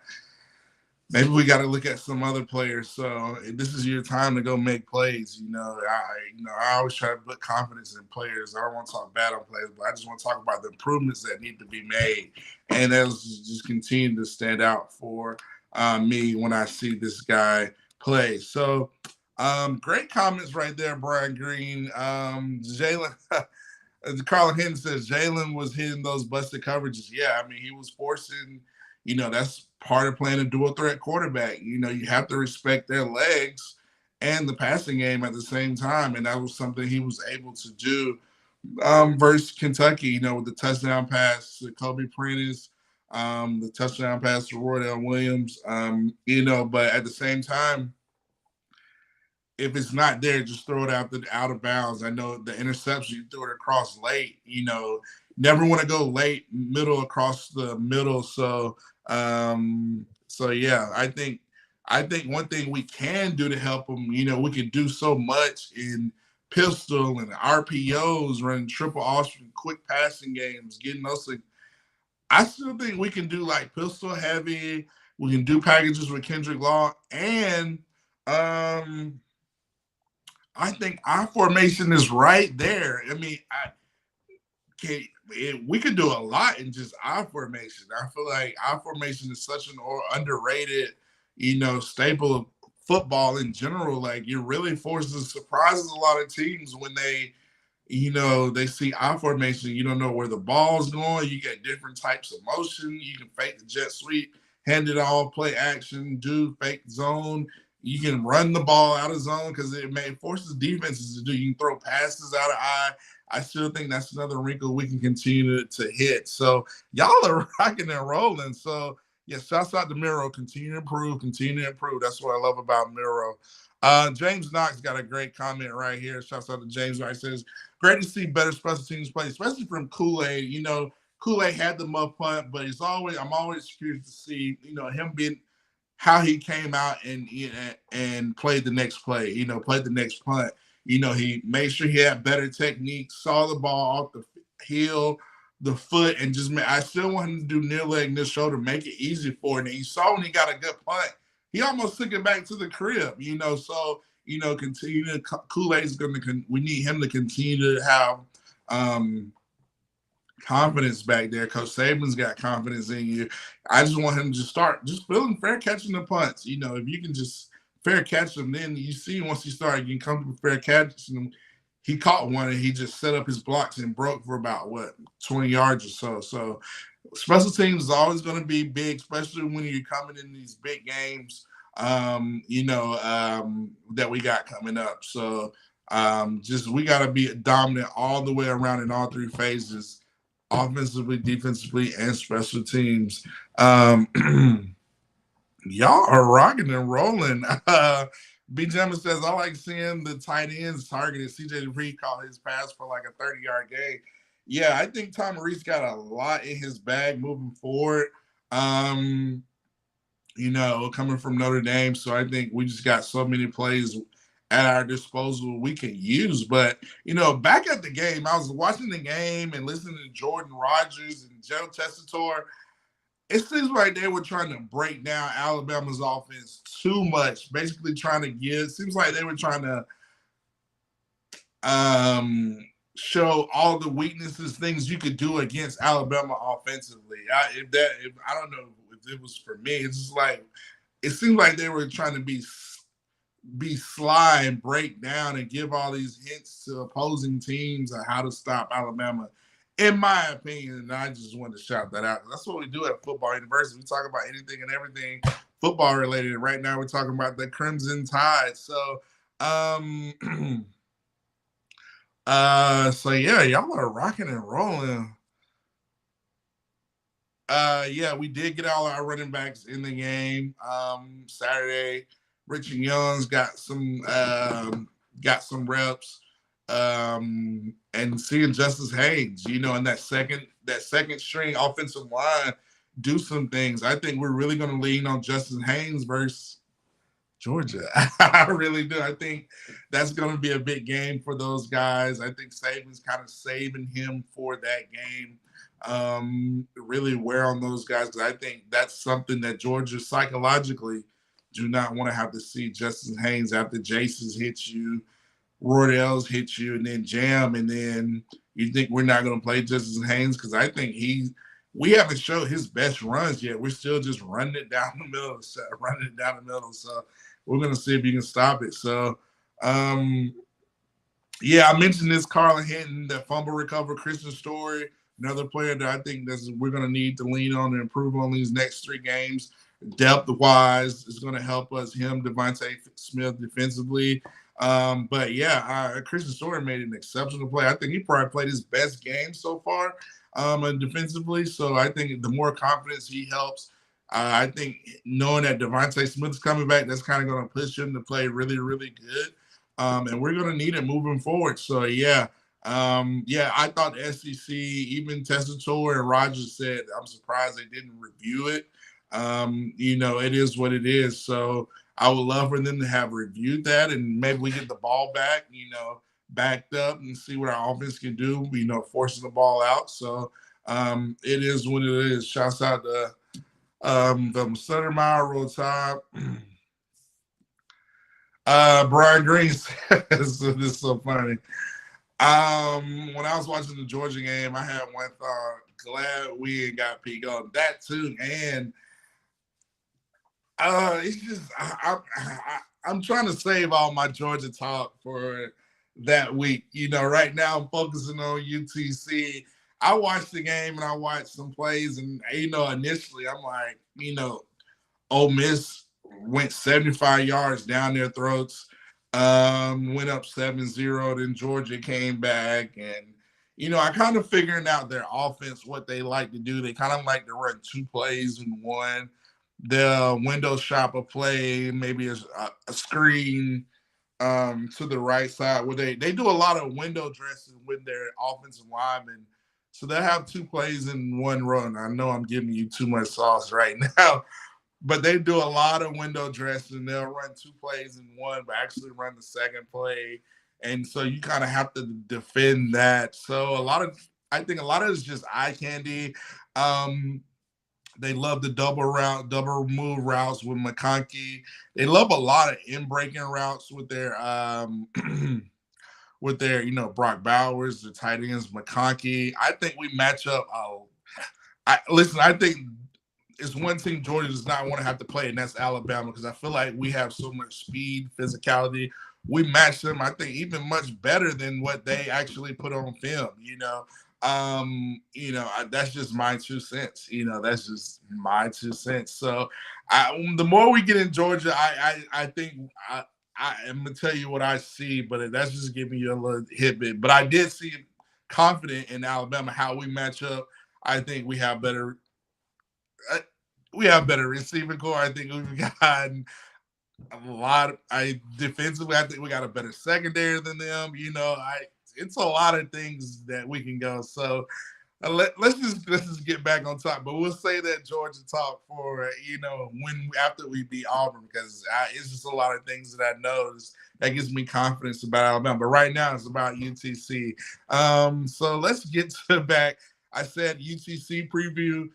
maybe we got to look at some other players. So this is your time to go make plays. I always try to put confidence in players. I don't want to talk bad on players, but I just want to talk about the improvements that need to be made, and those just continue to stand out for me when I see this guy play. So, great comments right there, Brian Green. Jalen. Carlin Hinton says Jalen was hitting those busted coverages. Yeah, I mean, he was forcing, that's part of playing a dual threat quarterback. You have to respect their legs and the passing game at the same time. And that was something he was able to do versus Kentucky, with the touchdown pass to Kobe Prentice, the touchdown pass to Roydell Williams, but at the same time, if it's not there, just throw it out of bounds. I know the interception, you threw it across late, never want to go late, middle across the middle. So, yeah, I think one thing we can do to help them, we can do so much in pistol and RPOs, running triple option, quick passing games, getting those things. I still think we can do like pistol heavy. We can do packages with Kendrick Law, and I think our formation is right there. I mean, we could do a lot in just our formation. I feel like our formation is such an underrated, staple of football in general. Like, it really surprises a lot of teams when they see our formation. You don't know where the ball's going. You get different types of motion. You can fake the jet sweep, hand it all, play action, do fake zone. You can run the ball out of zone because it forces defenses to do. You can throw passes out of eye. I still think that's another wrinkle we can continue to hit. So y'all are rocking and rolling. So yeah, shouts out to Milroe. Continue to improve. That's what I love about Milroe. James Knox got a great comment right here. Shouts out to James. Right, says, great to see better special teams play, especially from Kool-Aid. Kool-Aid had the muff punt, but I'm always curious to see, him being how he came out and played the next play, played the next punt. He made sure he had better technique, saw the ball off the heel, the foot, and I still want him to do near leg, near shoulder, make it easy for him. And you saw when he got a good punt, he almost took it back to the crib, so, continue to, Kool-Aid's we need him to continue to have confidence back there. Coach Saban's got confidence in you. I just want him to start just feeling fair catching the punts. If you can just fair catch them, then you see once he started getting comfortable fair catching them, he caught one and he just set up his blocks and broke for about 20 yards or so. So special teams is always going to be big, especially when you're coming in these big games, that we got coming up. So we got to be dominant all the way around in all three phases, offensively, defensively, and special teams. Y'all are rocking and rolling. B. Gemma says, I like seeing the tight ends targeted. CJ Reed caught his pass for like a 30-yard gain. Yeah, I think John Rees got a lot in his bag moving forward, coming from Notre Dame. So I think we just got so many plays at our disposal we can use. But, back at the game, I was watching the game and listening to Jordan Rogers and Joe Tessitore. It seems like they were trying to break down Alabama's offense too much, basically trying to seems like they were trying to show all the weaknesses, things you could do against Alabama offensively. I don't know if it was for me. It's just like, it seemed like they were trying to be sly and break down and give all these hints to opposing teams on how to stop Alabama, in my opinion. And I just wanted to shout that out. That's what we do at Football University. We talk about anything and everything football related. Right now we're talking about the Crimson Tide. So yeah, y'all are rocking and rolling. Yeah, we did get all our running backs in the game Saturday. Richard Young's got some reps, and seeing Justice Haynes, in that second string offensive line do some things. I think we're really going to lean on Justice Haynes versus Georgia. I really do. I think that's going to be a big game for those guys. I think Saban's kind of saving him for that game. Really wear on those guys because I think that's something that Georgia psychologically do not want to have to see. Justice Haynes after Jason's hits you, Roydell's hits you, and then jam, and then you think we're not going to play Justice Haynes because I think we haven't showed his best runs yet. We're still just running it down the middle, So we're going to see if you can stop it. So, yeah, I mentioned this Carlin Hinton, that fumble recover Christian Story, another player that I think we're going to need to lean on and improve on these next 3 games. Depth-wise is going to help us, him, Devontae Smith defensively. But, yeah, Christian Story made an exceptional play. I think he probably played his best game so far defensively. So I think the more confidence he helps, I think knowing that Devontae Smith's coming back, that's kind of going to push him to play really, really good. And we're going to need it moving forward. So, yeah, I thought the SEC, even Tessitore and Rogers said, I'm surprised they didn't review it. It is what it is. So I would love for them to have reviewed that, and maybe we get the ball back, backed up and see what our offense can do, forcing the ball out. So it is what it is. Shouts out to the Center Mile Road Tide. Brian Green says, this is so funny. When I was watching the Georgia game, I had one thought, glad we ain't got Pete on that too. And it's just I'm trying to save all my Georgia talk for that week. Right now I'm focusing on UTC. I watched the game and I watched some plays, and initially I'm like, Ole Miss went 75 yards down their throats, went up 7-0. Then Georgia came back, and I kind of figuring out their offense, what they like to do. They kind of like to run 2 plays in one. They'll window shop a play, maybe a screen to the right side, where they do a lot of window dressing with their offensive linemen. So they'll have 2 plays in one run. I know I'm giving you too much sauce right now, but they do a lot of window dressing. They'll run 2 plays in one, but actually run the second play. And so you kind of have to defend that. So I think a lot of it's just eye candy. They love the double move routes with McConkey. They love a lot of in-breaking routes with their Brock Bowers, the tight ends, McConkey. I think we match up. I think it's one team Georgia does not want to have to play, and that's Alabama, because I feel like we have so much speed, physicality. We match them, I think, even much better than what they actually put on film. That's just my 2 cents. That's just my 2 cents. So, the more we get in Georgia, I think I'm gonna tell you what I see, but that's just giving you a little bit. But I did see confident in Alabama how we match up. I think we have better. We have better receiving core. I think we've gotten a lot. Defensively, I think we got a better secondary than them. It's a lot of things that we can go. So let's just get back on top. But we'll say that Georgia talk for after we beat Auburn, because it's just a lot of things that I noticed that gives me confidence about Alabama. But right now it's about UTC. So let's get to back. I said UTC preview.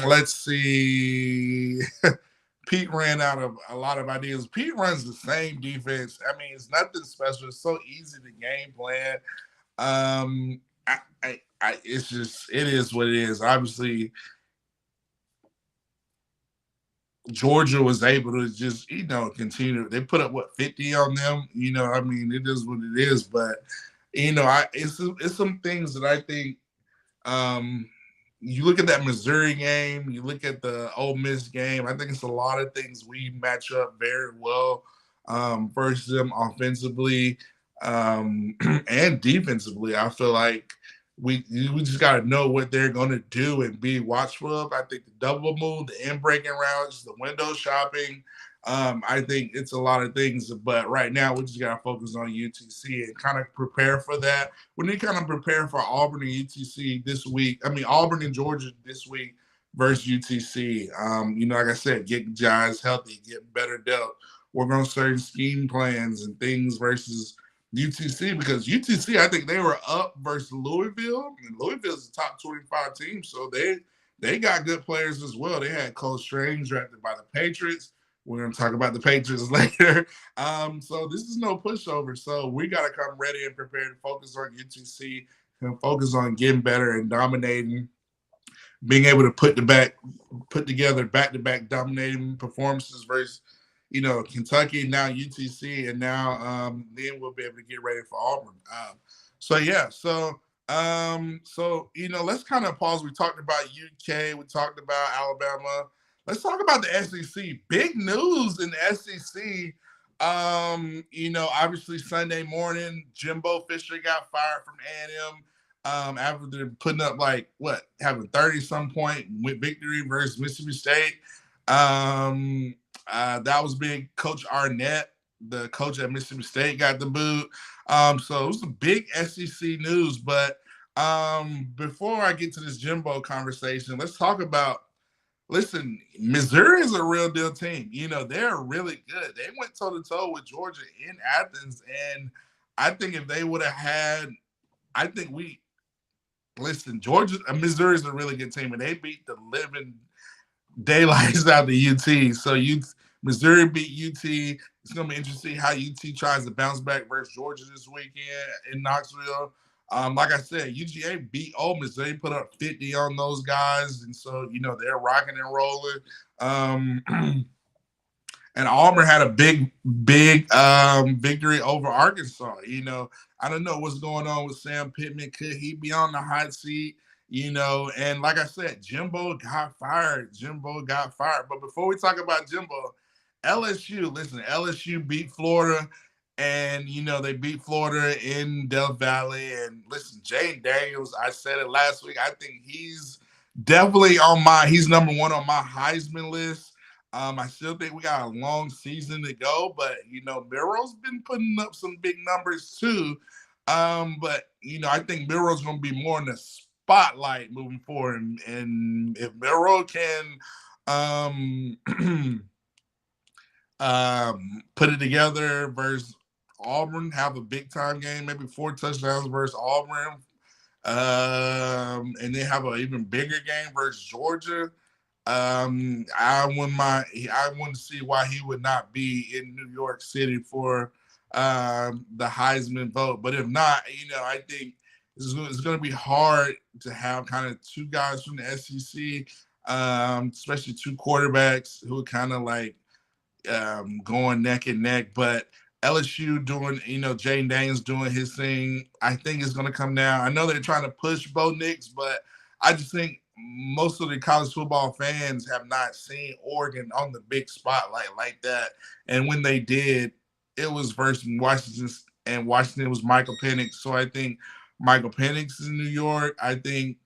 Let's see. Pete ran out of a lot of ideas. Pete runs the same defense. I mean, it's nothing special. It's so easy to game plan. It's just, it is what it is. Obviously, Georgia was able to just, continue. They put up 50 on them. I mean, it is what it is. But it's some things that I think. You look at that Missouri game, you look at the Ole Miss game, I think it's a lot of things we match up very well versus them offensively. And defensively, I feel like we just got to know what they're going to do and be watchful of. I think the double move, the in breaking routes, the window shopping. I think it's a lot of things, but right now we just got to focus on UTC and kind of prepare for that. We need to kind of prepare for Auburn and UTC this week. I mean, Auburn and Georgia this week versus UTC. Like I said, get guys healthy, get better dealt, work on certain scheme plans and things versus UTC, because UTC, I think they were up versus Louisville, and Louisville's a top 25 team, so they got good players as well. They had Cole Strange drafted by the Patriots. We're going to talk about the Patriots later. So this is no pushover. So we got to come ready and prepared to focus on UTC and focus on getting better and dominating, being able to put together back-to-back dominating performances versus Kentucky, now UTC, and now then we'll be able to get ready for Auburn. Let's kind of pause. We talked about UK, we talked about Alabama. Let's talk about the SEC. Big news in the SEC. Obviously Sunday morning, Jimbo Fisher got fired from A&M after putting up having 30-some point victory versus Mississippi State. That was big. Coach Arnett, the coach at Mississippi State, got the boot. So it was a big SEC news. But before I get to this Jimbo conversation, let's talk about, listen, Missouri is a real deal team. They're really good. They went toe-to-toe with Georgia in Athens. And I think if they would have had, Missouri is a really good team. And they beat the living daylights out the UT. So Missouri beat UT. It's going to be interesting how UT tries to bounce back versus Georgia this weekend in Knoxville. Like I said, UGA beat Ole Miss. They put up 50 on those guys, and so they're rocking and rolling. And Auburn had a big victory over Arkansas. I don't know what's going on with Sam Pittman. Could he be on the hot seat? And like I said, Jimbo got fired. But before we talk about Jimbo, LSU beat Florida, and they beat Florida in Death Valley. And listen, Jane Daniels, I said it last week, I think he's definitely he's number one on my Heisman list. I still think we got a long season to go, but Milroe's been putting up some big numbers too. But I think Milroe's going to be more in the spotlight moving forward, and if Milroe can put it together versus Auburn, have a big time game, maybe 4 touchdowns versus Auburn, and then have an even bigger game versus Georgia. I want to see why he would not be in New York City for the Heisman vote. But if not, I think it's going to be hard to have kind of 2 guys from the SEC, especially 2 quarterbacks who are kind of like going neck and neck. But LSU doing, Jane Daniels doing his thing, I think it's going to come down. I know they're trying to push Bo Nix, but I just think most of the college football fans have not seen Oregon on the big spotlight like that. And when they did, it was versus Washington, and Washington was Michael Penix. So I think Michael Penix is in New York. I think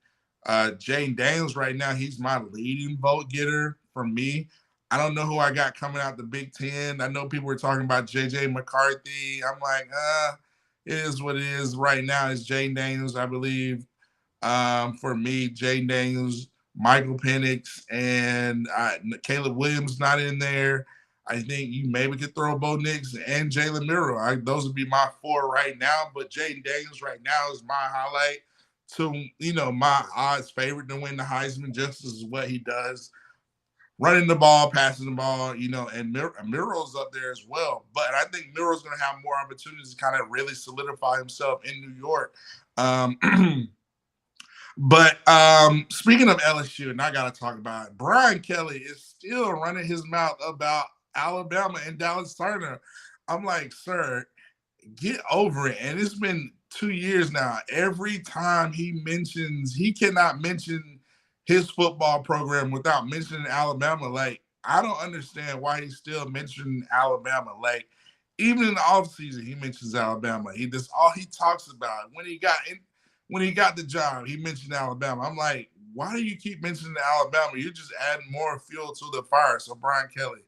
Jane Daniels right now, he's my leading vote getter for me. I don't know who I got coming out the Big Ten. I know people were talking about J.J. McCarthy. I'm like, it is what it is right now. It's Jane Daniels, I believe. For me, Jane Daniels, Michael Penix, and Caleb Williams not in there. I think you maybe could throw Bo Nix and Jalen Milroe. Those would be my 4 right now. But Jane Daniels right now is my highlight to, my odds favorite to win the Heisman, just as what he does. Running the ball, passing the ball, and Milroe's up there as well. But I think Milroe's going to have more opportunities to kind of really solidify himself in New York. But speaking of LSU, and I got to talk about it, Brian Kelly is still running his mouth about Alabama and Dallas Turner. I'm like, sir, get over it. And it's been 2 years now. Every time he cannot mention his football program without mentioning Alabama. Like, I don't understand why he's still mentioning Alabama. Like, even in the offseason, he mentions Alabama. That's all he talks about. When he got the job, he mentioned Alabama. I'm like, why do you keep mentioning Alabama? You're just adding more fuel to the fire. So Brian Kelly,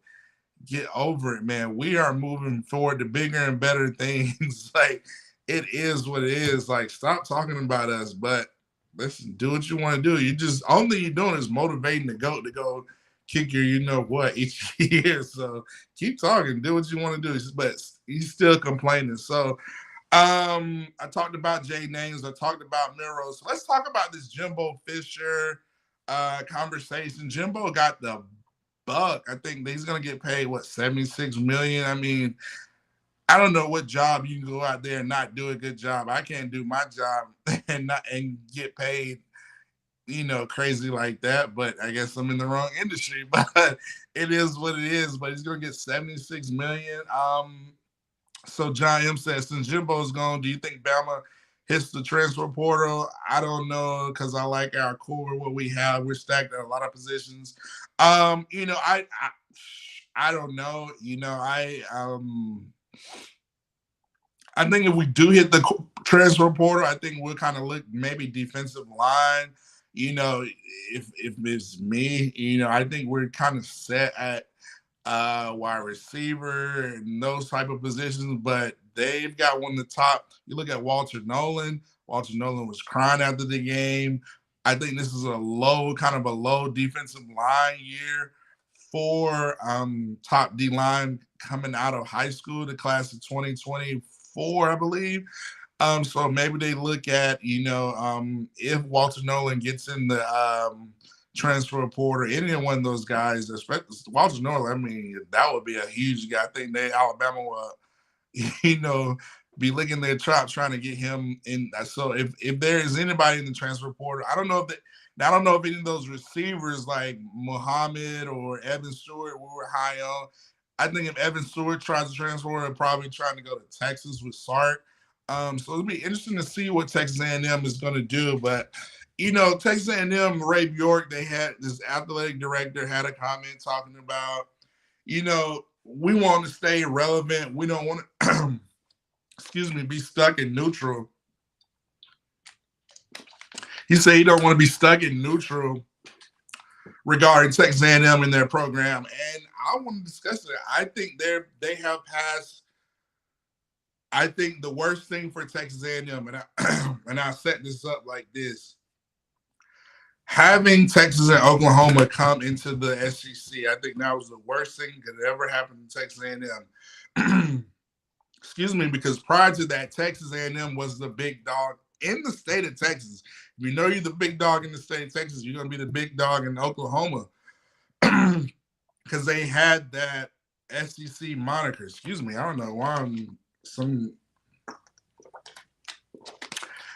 get over it, man. We are moving forward to bigger and better things. Like, it is what it is. Like, stop talking about us, but listen, do what you want to do. You just only thing you're doing is motivating the GOAT to go kick your, you know what, each year. So keep talking, do what you want to do. But he's still complaining. So I talked about Jay Names, I talked about Milroe. So let's talk about this Jimbo Fisher conversation. Jimbo got the buck. I think he's gonna get paid what, 76 million. I mean, I don't know what job you can go out there and not do a good job. I can't do my job and get paid, you know, crazy like that. But I guess I'm in the wrong industry. But it is what it is. But he's gonna get 76 million. So John M says, since Jimbo's gone, do you think Bama hits the transfer portal? I don't know, because I like our core, what we have. We're stacked at a lot of positions. You know, I don't know. You know, I think if we do hit the transfer portal, I think we'll kind of look maybe defensive line. You know, if it's me, you know, I think we're kind of set at wide receiver and those type of positions, but they've got one of the top. You look at Walter Nolan. Walter Nolan was crying after the game. I think this is kind of a low defensive line year for top D line coming out of high school, the class of 2024, I believe. So maybe they look at, you know, if Walter Nolan gets in the transfer portal, any one of those guys, especially Walter Nolan, I mean, that would be a huge guy. I think Alabama will, you know, be licking their chops trying to get him in. So if there is anybody in the transfer portal, I don't know if any of those receivers like Muhammad or Evan Stewart we were high on. I think if Evan Stewart tries to transfer, they're probably trying to go to Texas with Sark. So it'll be interesting to see what Texas A&M is going to do. But, you know, Texas A&M, Ray Bjork, they had this athletic director had a comment talking about, you know, we want to stay relevant. We don't want to, be stuck in neutral. He said he don't want to be stuck in neutral regarding Texas A&M and their program. And I want to discuss it. I think they have passed. I think the worst thing for Texas A&M, and I'll set this up like this. Having Texas and Oklahoma come into the SEC, I think that was the worst thing that could ever happen to Texas A&M. Because prior to that, Texas A&M was the big dog in the state of Texas. If you know you're the big dog in the state of Texas, you're going to be the big dog in Oklahoma. Because they had that SEC moniker. I don't know why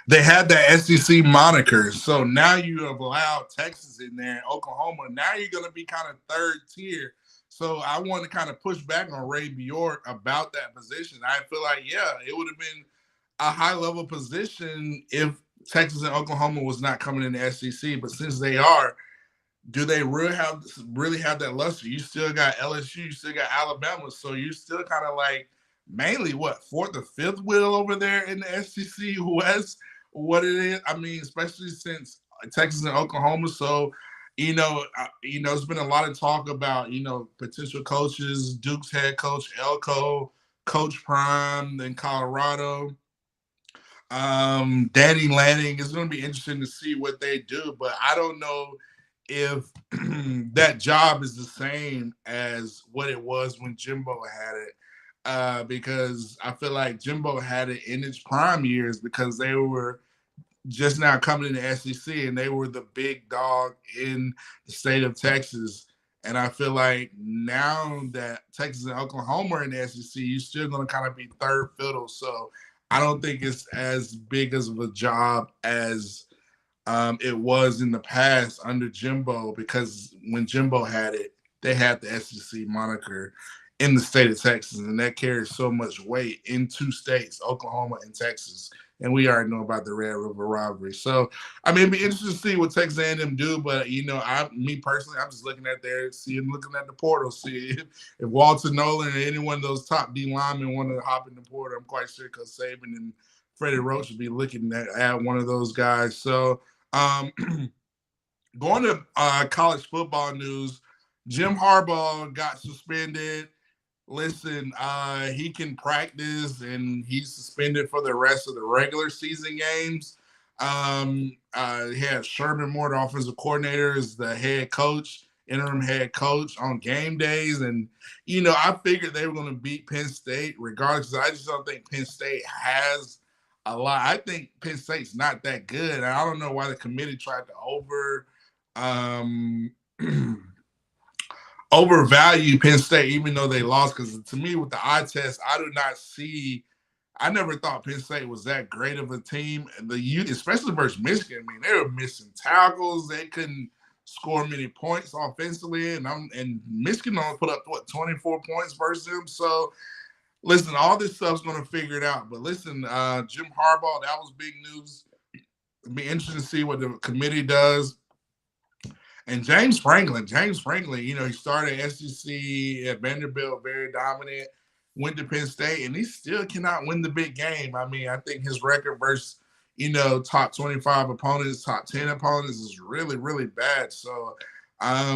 they had that SEC moniker. So now you have allowed Texas in there, Oklahoma. Now you're going to be kind of third tier. So I want to kind of push back on Ray Bjork about that position. I feel like, yeah, it would have been a high-level position if Texas and Oklahoma was not coming in the SEC. But since they are, do they really have that luster? You still got LSU, you still got Alabama. So you're still kind of like mainly fourth or fifth wheel over there in the SEC West. What it is, I mean, especially since Texas and Oklahoma. So, it's been a lot of talk about, potential coaches, Duke's head coach, Elko, Coach Prime in Colorado, Danny Lanning. It's going to be interesting to see what they do, but I don't know if that job is the same as what it was when Jimbo had it. Because I feel like Jimbo had it in its prime years because they were just now coming in the SEC and they were the big dog in the state of Texas. And I feel like now that Texas and Oklahoma are in the SEC, you're still going to kind of be third fiddle. So I don't think it's as big of a job as it was in the past under Jimbo, because when Jimbo had it, they had the SEC moniker in the state of Texas, and that carries so much weight in two states, Oklahoma and Texas. And we already know about the Red River rivalry. So, I mean, it'd be interesting to see what Texas A&M do. But me personally, I'm just looking at looking at the portal, see if Walter Nolan or any one of those top D linemen want to hop in the portal. I'm quite sure because Saban and Freddie Roach would be looking at one of those guys. So, going to college football news, Jim Harbaugh got suspended. Listen, he can practice, and he's suspended for the rest of the regular season games. He had Sherman Moore, the offensive coordinator, as the interim head coach on game days. And, I figured they were going to beat Penn State regardless. I just don't think Penn State has a lot. I think Penn State's not that good. And I don't know why the committee tried to overvalue Penn State, even though they lost. Because to me, with the eye test, I never thought Penn State was that great of a team. Especially versus Michigan, I mean, they were missing tackles. They couldn't score many points offensively, and Michigan only put up 24 points versus them. So, listen, all this stuff's going to figure it out. But listen, Jim Harbaugh, that was big news. It'll be interesting to see what the committee does. And James Franklin, he started SEC at Vanderbilt, very dominant, went to Penn State, and he still cannot win the big game. I mean, I think his record versus, top 25 opponents, top 10 opponents is really, really bad. So, I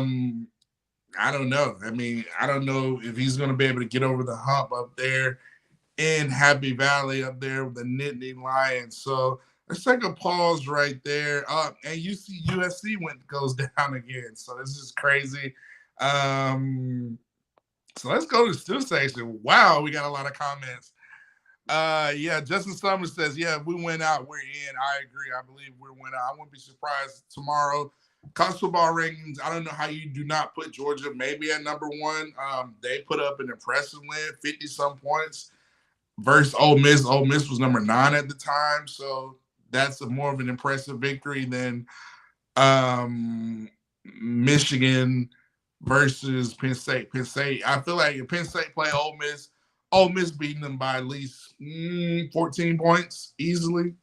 don't know. I mean, I don't know if he's going to be able to get over the hump up there in Happy Valley up there with the Nittany Lions. So, let's take a pause right there. And USC goes down again. So this is crazy. So let's go to the student section. Wow, we got a lot of comments. Justin Summers says, if we went out, we're in. I agree. I believe we're went out. I wouldn't be surprised tomorrow. College football rankings, I don't know how you do not put Georgia maybe at number one. They put up an impressive win, 50-some points versus Ole Miss. Ole Miss was number 9 at the time. So that's more of an impressive victory than Michigan versus Penn State. I feel like if Penn State play Ole Miss beating them by at least 14 points easily.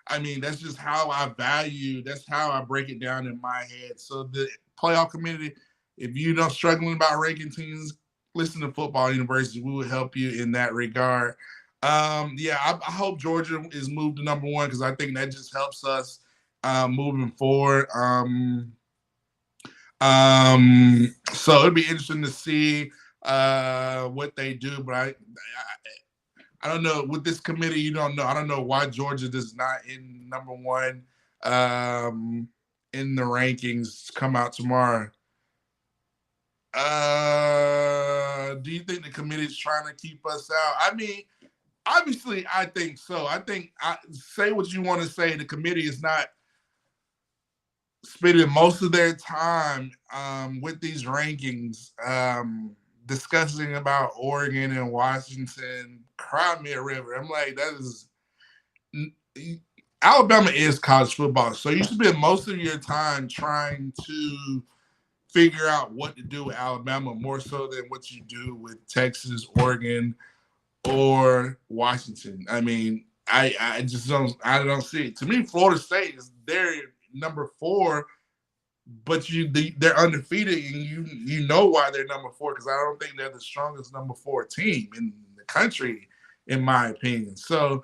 I mean, that's just how that's how I break it down in my head. So the playoff committee, if you're not struggling about ranking teams, listen to Football University. We will help you in that regard. I hope Georgia is moved to number one because I think that just helps us moving forward. So it'd be interesting to see what they do, but I don't know. With this committee, you don't know. I don't know why Georgia is not in number one in the rankings come out tomorrow. Do you think the committee is trying to keep us out? I mean, obviously, I think so. Say what you want to say. The committee is not spending most of their time with these rankings discussing about Oregon and Washington. Cry me a river. I'm like, Alabama is college football, so you spend most of your time trying to figure out what to do with Alabama more so than what you do with Texas, Oregon, or Washington. I mean, I just don't see it. To me, Florida State is their number 4, but they're undefeated, and you know why they're number 4 because I don't think they're the strongest number 4 team in the country, in my opinion. So,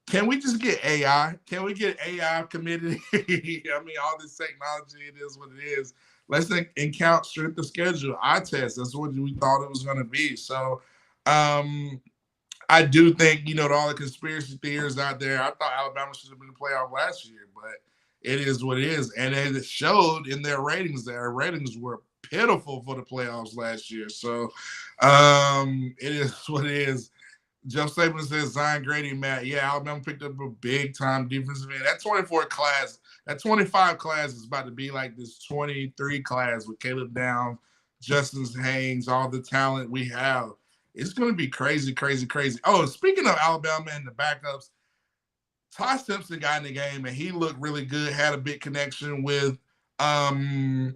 can we just get AI? Can we get AI committee? I mean, all this technology, it is what it is. Let's count strength of schedule, eye test. That's what we thought it was going to be. So, I do think, all the conspiracy theories out there, I thought Alabama should have been in the playoff last year, but it is what it is. And it showed in their ratings. Their ratings were pitiful for the playoffs last year. So it is what it is. Jeff Saban says, Zion Grady, Matt. Yeah, Alabama picked up a big-time defensive end. That 25 class is about to be like this 23 class with Caleb Downs, Justin Haynes, all the talent we have. It's going to be crazy, crazy, crazy. Oh, speaking of Alabama and the backups, Ty Simpson got in the game, and he looked really good, had a big connection with Jalen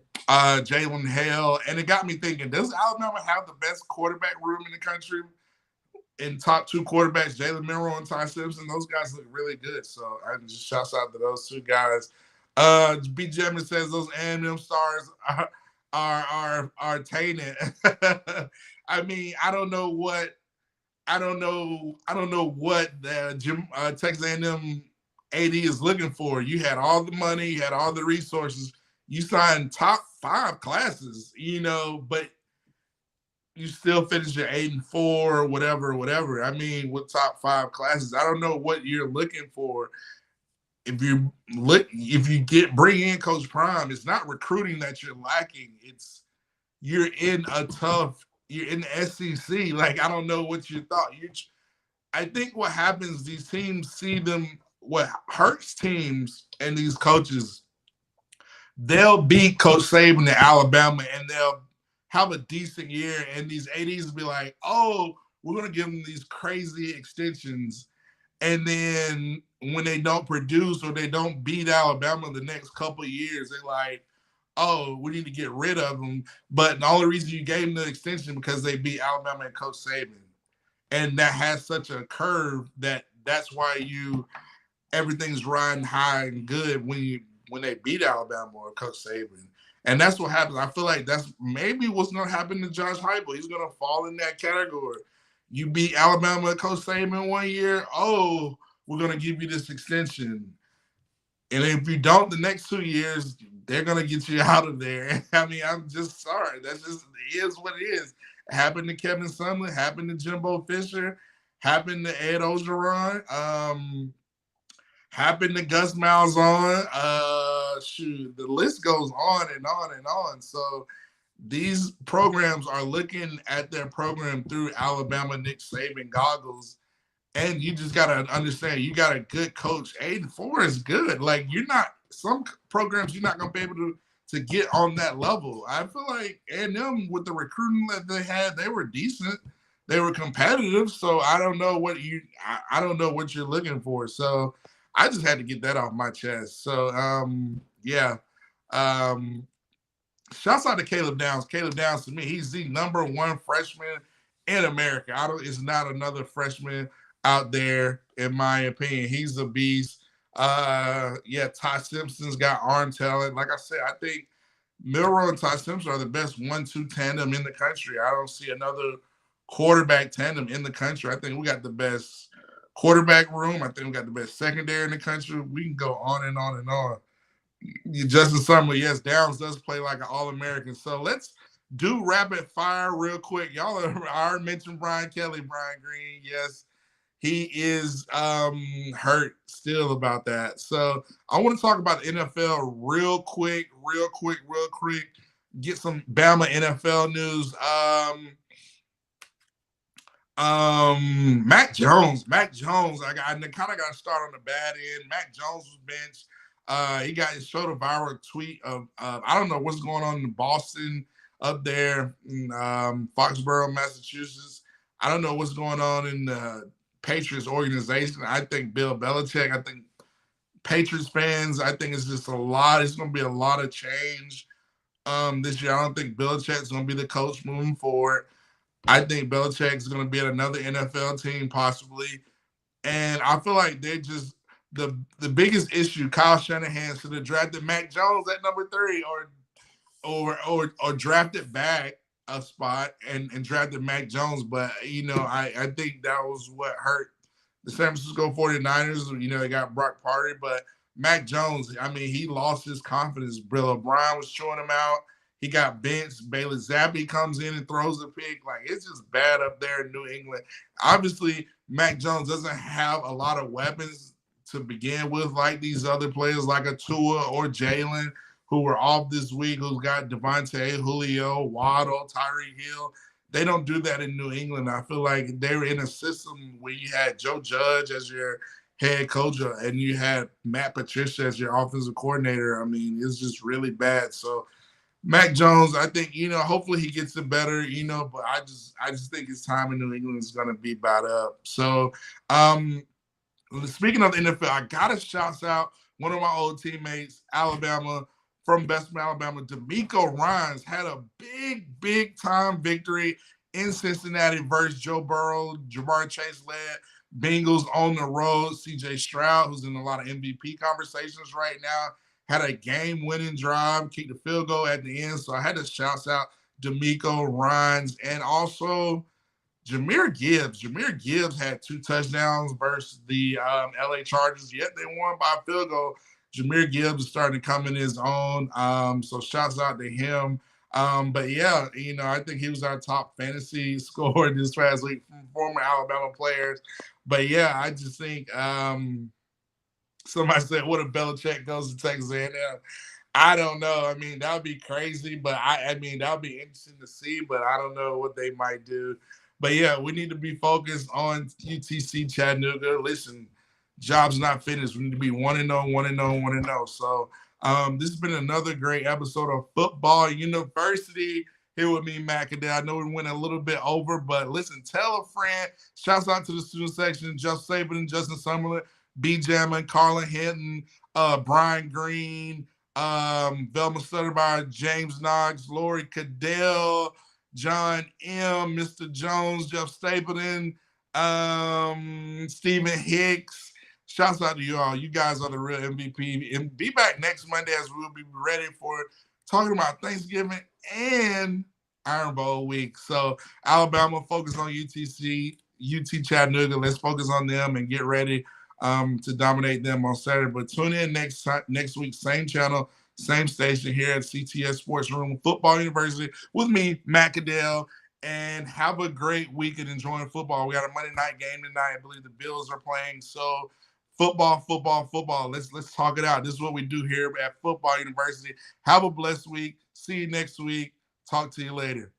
Hale, and it got me thinking: does Alabama have the best quarterback room in the country? In top two quarterbacks, Jalen Milroe and Ty Simpson, those guys look really good. So I just shouts out to those two guys. B. Jemmer says those A&M stars are tainted. I mean, I don't know what the Texas A&M AD is looking for. You had all the money, you had all the resources, you signed top 5 classes, but you still finish your 8-4, whatever. I mean, with top 5 classes, I don't know what you're looking for. If you bring in Coach Prime, it's not recruiting that you're lacking. It's you're in the SEC. Like, I don't know what you thought. I think what happens, these teams see them. What hurts teams and these coaches, they'll beat Coach Saban in Alabama and they'll have a decent year, and these ADs will be like, oh, we're going to give them these crazy extensions. And then when they don't produce or they don't beat Alabama the next couple of years, they're like, oh, we need to get rid of them. But the only reason you gave them the extension because they beat Alabama and Coach Saban. And that has such a curve that's why everything's riding high and good when they beat Alabama or Coach Saban. And that's what happens. I feel like that's maybe what's going to happen to Josh Heupel. He's going to fall in that category. You beat Alabama and Coach Saban 1 year, oh, we're going to give you this extension. And if you don't, the next 2 years, they're going to get you out of there. I mean, I'm just sorry. That's just it is what it is. It happened to Kevin Sumlin, happened to Jimbo Fisher, happened to Ed Ogeron, happened to Gus Malzahn. The list goes on and on and on. So these programs are looking at their program through Alabama Nick Saban goggles. And you just got to understand, you got a good coach. 8-4 is good. Like, some programs you're not going to be able to get on that level. I feel like A&M, with the recruiting that they had, they were decent. They were competitive. So I don't know what you're looking for. So I just had to get that off my chest. So, yeah. Shouts out to Caleb Downs. Caleb Downs, to me, he's the number 1 freshman in America. It's not another freshman out there, in my opinion. He's a beast. Ty Simpson's got arm talent. Like I said, I think Milroe and Ty Simpson are the best 1-2 tandem in the country. I don't see another quarterback tandem in the country. I think we got the best quarterback room. I think we got the best secondary in the country. We can go on and on and on. Justin Summer, yes, Downs does play like an All-American. So let's do rapid fire real quick. Y'all already mentioned Brian Kelly, Brian Green. Yes, he is hurt still about that. So I want to talk about the NFL real quick. Get some Bama NFL news. Mac Jones. I kind of got to start on the bad end. Mac Jones was benched. He showed a viral tweet of I don't know what's going on in Boston up there in Foxborough, Massachusetts. I don't know what's going on in the Patriots organization. I think Bill Belichick. I think Patriots fans. I think it's just a lot. It's going to be a lot of change this year. I don't think Belichick's going to be the coach moving forward. I think Belichick's going to be at another NFL team possibly, and I feel like they're just. The biggest issue, Kyle Shanahan should have drafted Mac Jones at number 3 or drafted back a spot and drafted Mac Jones. But, I think that was what hurt the San Francisco 49ers. They got Brock Purdy, but Mac Jones, I mean, he lost his confidence. Bill O'Brien was chewing him out. He got benched. Bailey Zappi comes in and throws a pick. Like, it's just bad up there in New England. Obviously, Mac Jones doesn't have a lot of weapons to begin with, like these other players like a Tua or Jalen, who were off this week, who's got Devontae, Julio, Waddle, Tyreek Hill. They don't do that in New England. I feel like they were in a system where you had Joe Judge as your head coach and you had Matt Patricia as your offensive coordinator. I mean, it's just really bad. So Mac Jones, I think, hopefully he gets it better, but I just think his time in New England is going to be bad up. So, speaking of the NFL, I got to shout out one of my old teammates, Alabama from Bessemer, Alabama, D'Amico Ryans had a big time victory in Cincinnati versus Joe Burrow. Jamar Chase led Bengals on the road. CJ Stroud, who's in a lot of MVP conversations right now, had a game-winning drive, kicked a field goal at the end. So I had to shout out D'Amico Ryans and also Jahmyr Gibbs. Jahmyr Gibbs had 2 touchdowns versus the LA Chargers, yet they won by a field goal. Jahmyr Gibbs is starting to come in his own. So shouts out to him. But yeah, I think he was our top fantasy scorer this past week from former Alabama players. But yeah, I just think somebody said, what if Belichick goes to Texas A&M? I don't know. I mean, that would be crazy, but I mean, that would be interesting to see, but I don't know what they might do. But yeah, we need to be focused on UTC Chattanooga. Listen, job's not finished. We need to be 1-0, 1-0, 1-0. So this has been another great episode of Football University. Here with me, Mac. I know we went a little bit over, but listen, tell a friend. Shouts out to the student section, Jeff Saban, Justin Summerlin, B. Jammin, Carlin Hinton, Brian Green, Velma Sutterby, James Knox, Lori Cadell, John M, Mr. Jones, Jeff Stapleton, Stephen Hicks. Shouts out to you all. You guys are the real MVP. And be back next Monday as we'll be ready for talking about Thanksgiving and Iron Bowl week. So Alabama, focus on UT Chattanooga. Let's focus on them and get ready to dominate them on Saturday. But tune in next week, same channel, same station here at CTS Sports Room, Football University with me, Mac. And have a great week and enjoying football. We got a Monday night game tonight. I believe the Bills are playing. So football. Let's talk it out. This is what we do here at Football University. Have a blessed week. See you next week. Talk to you later.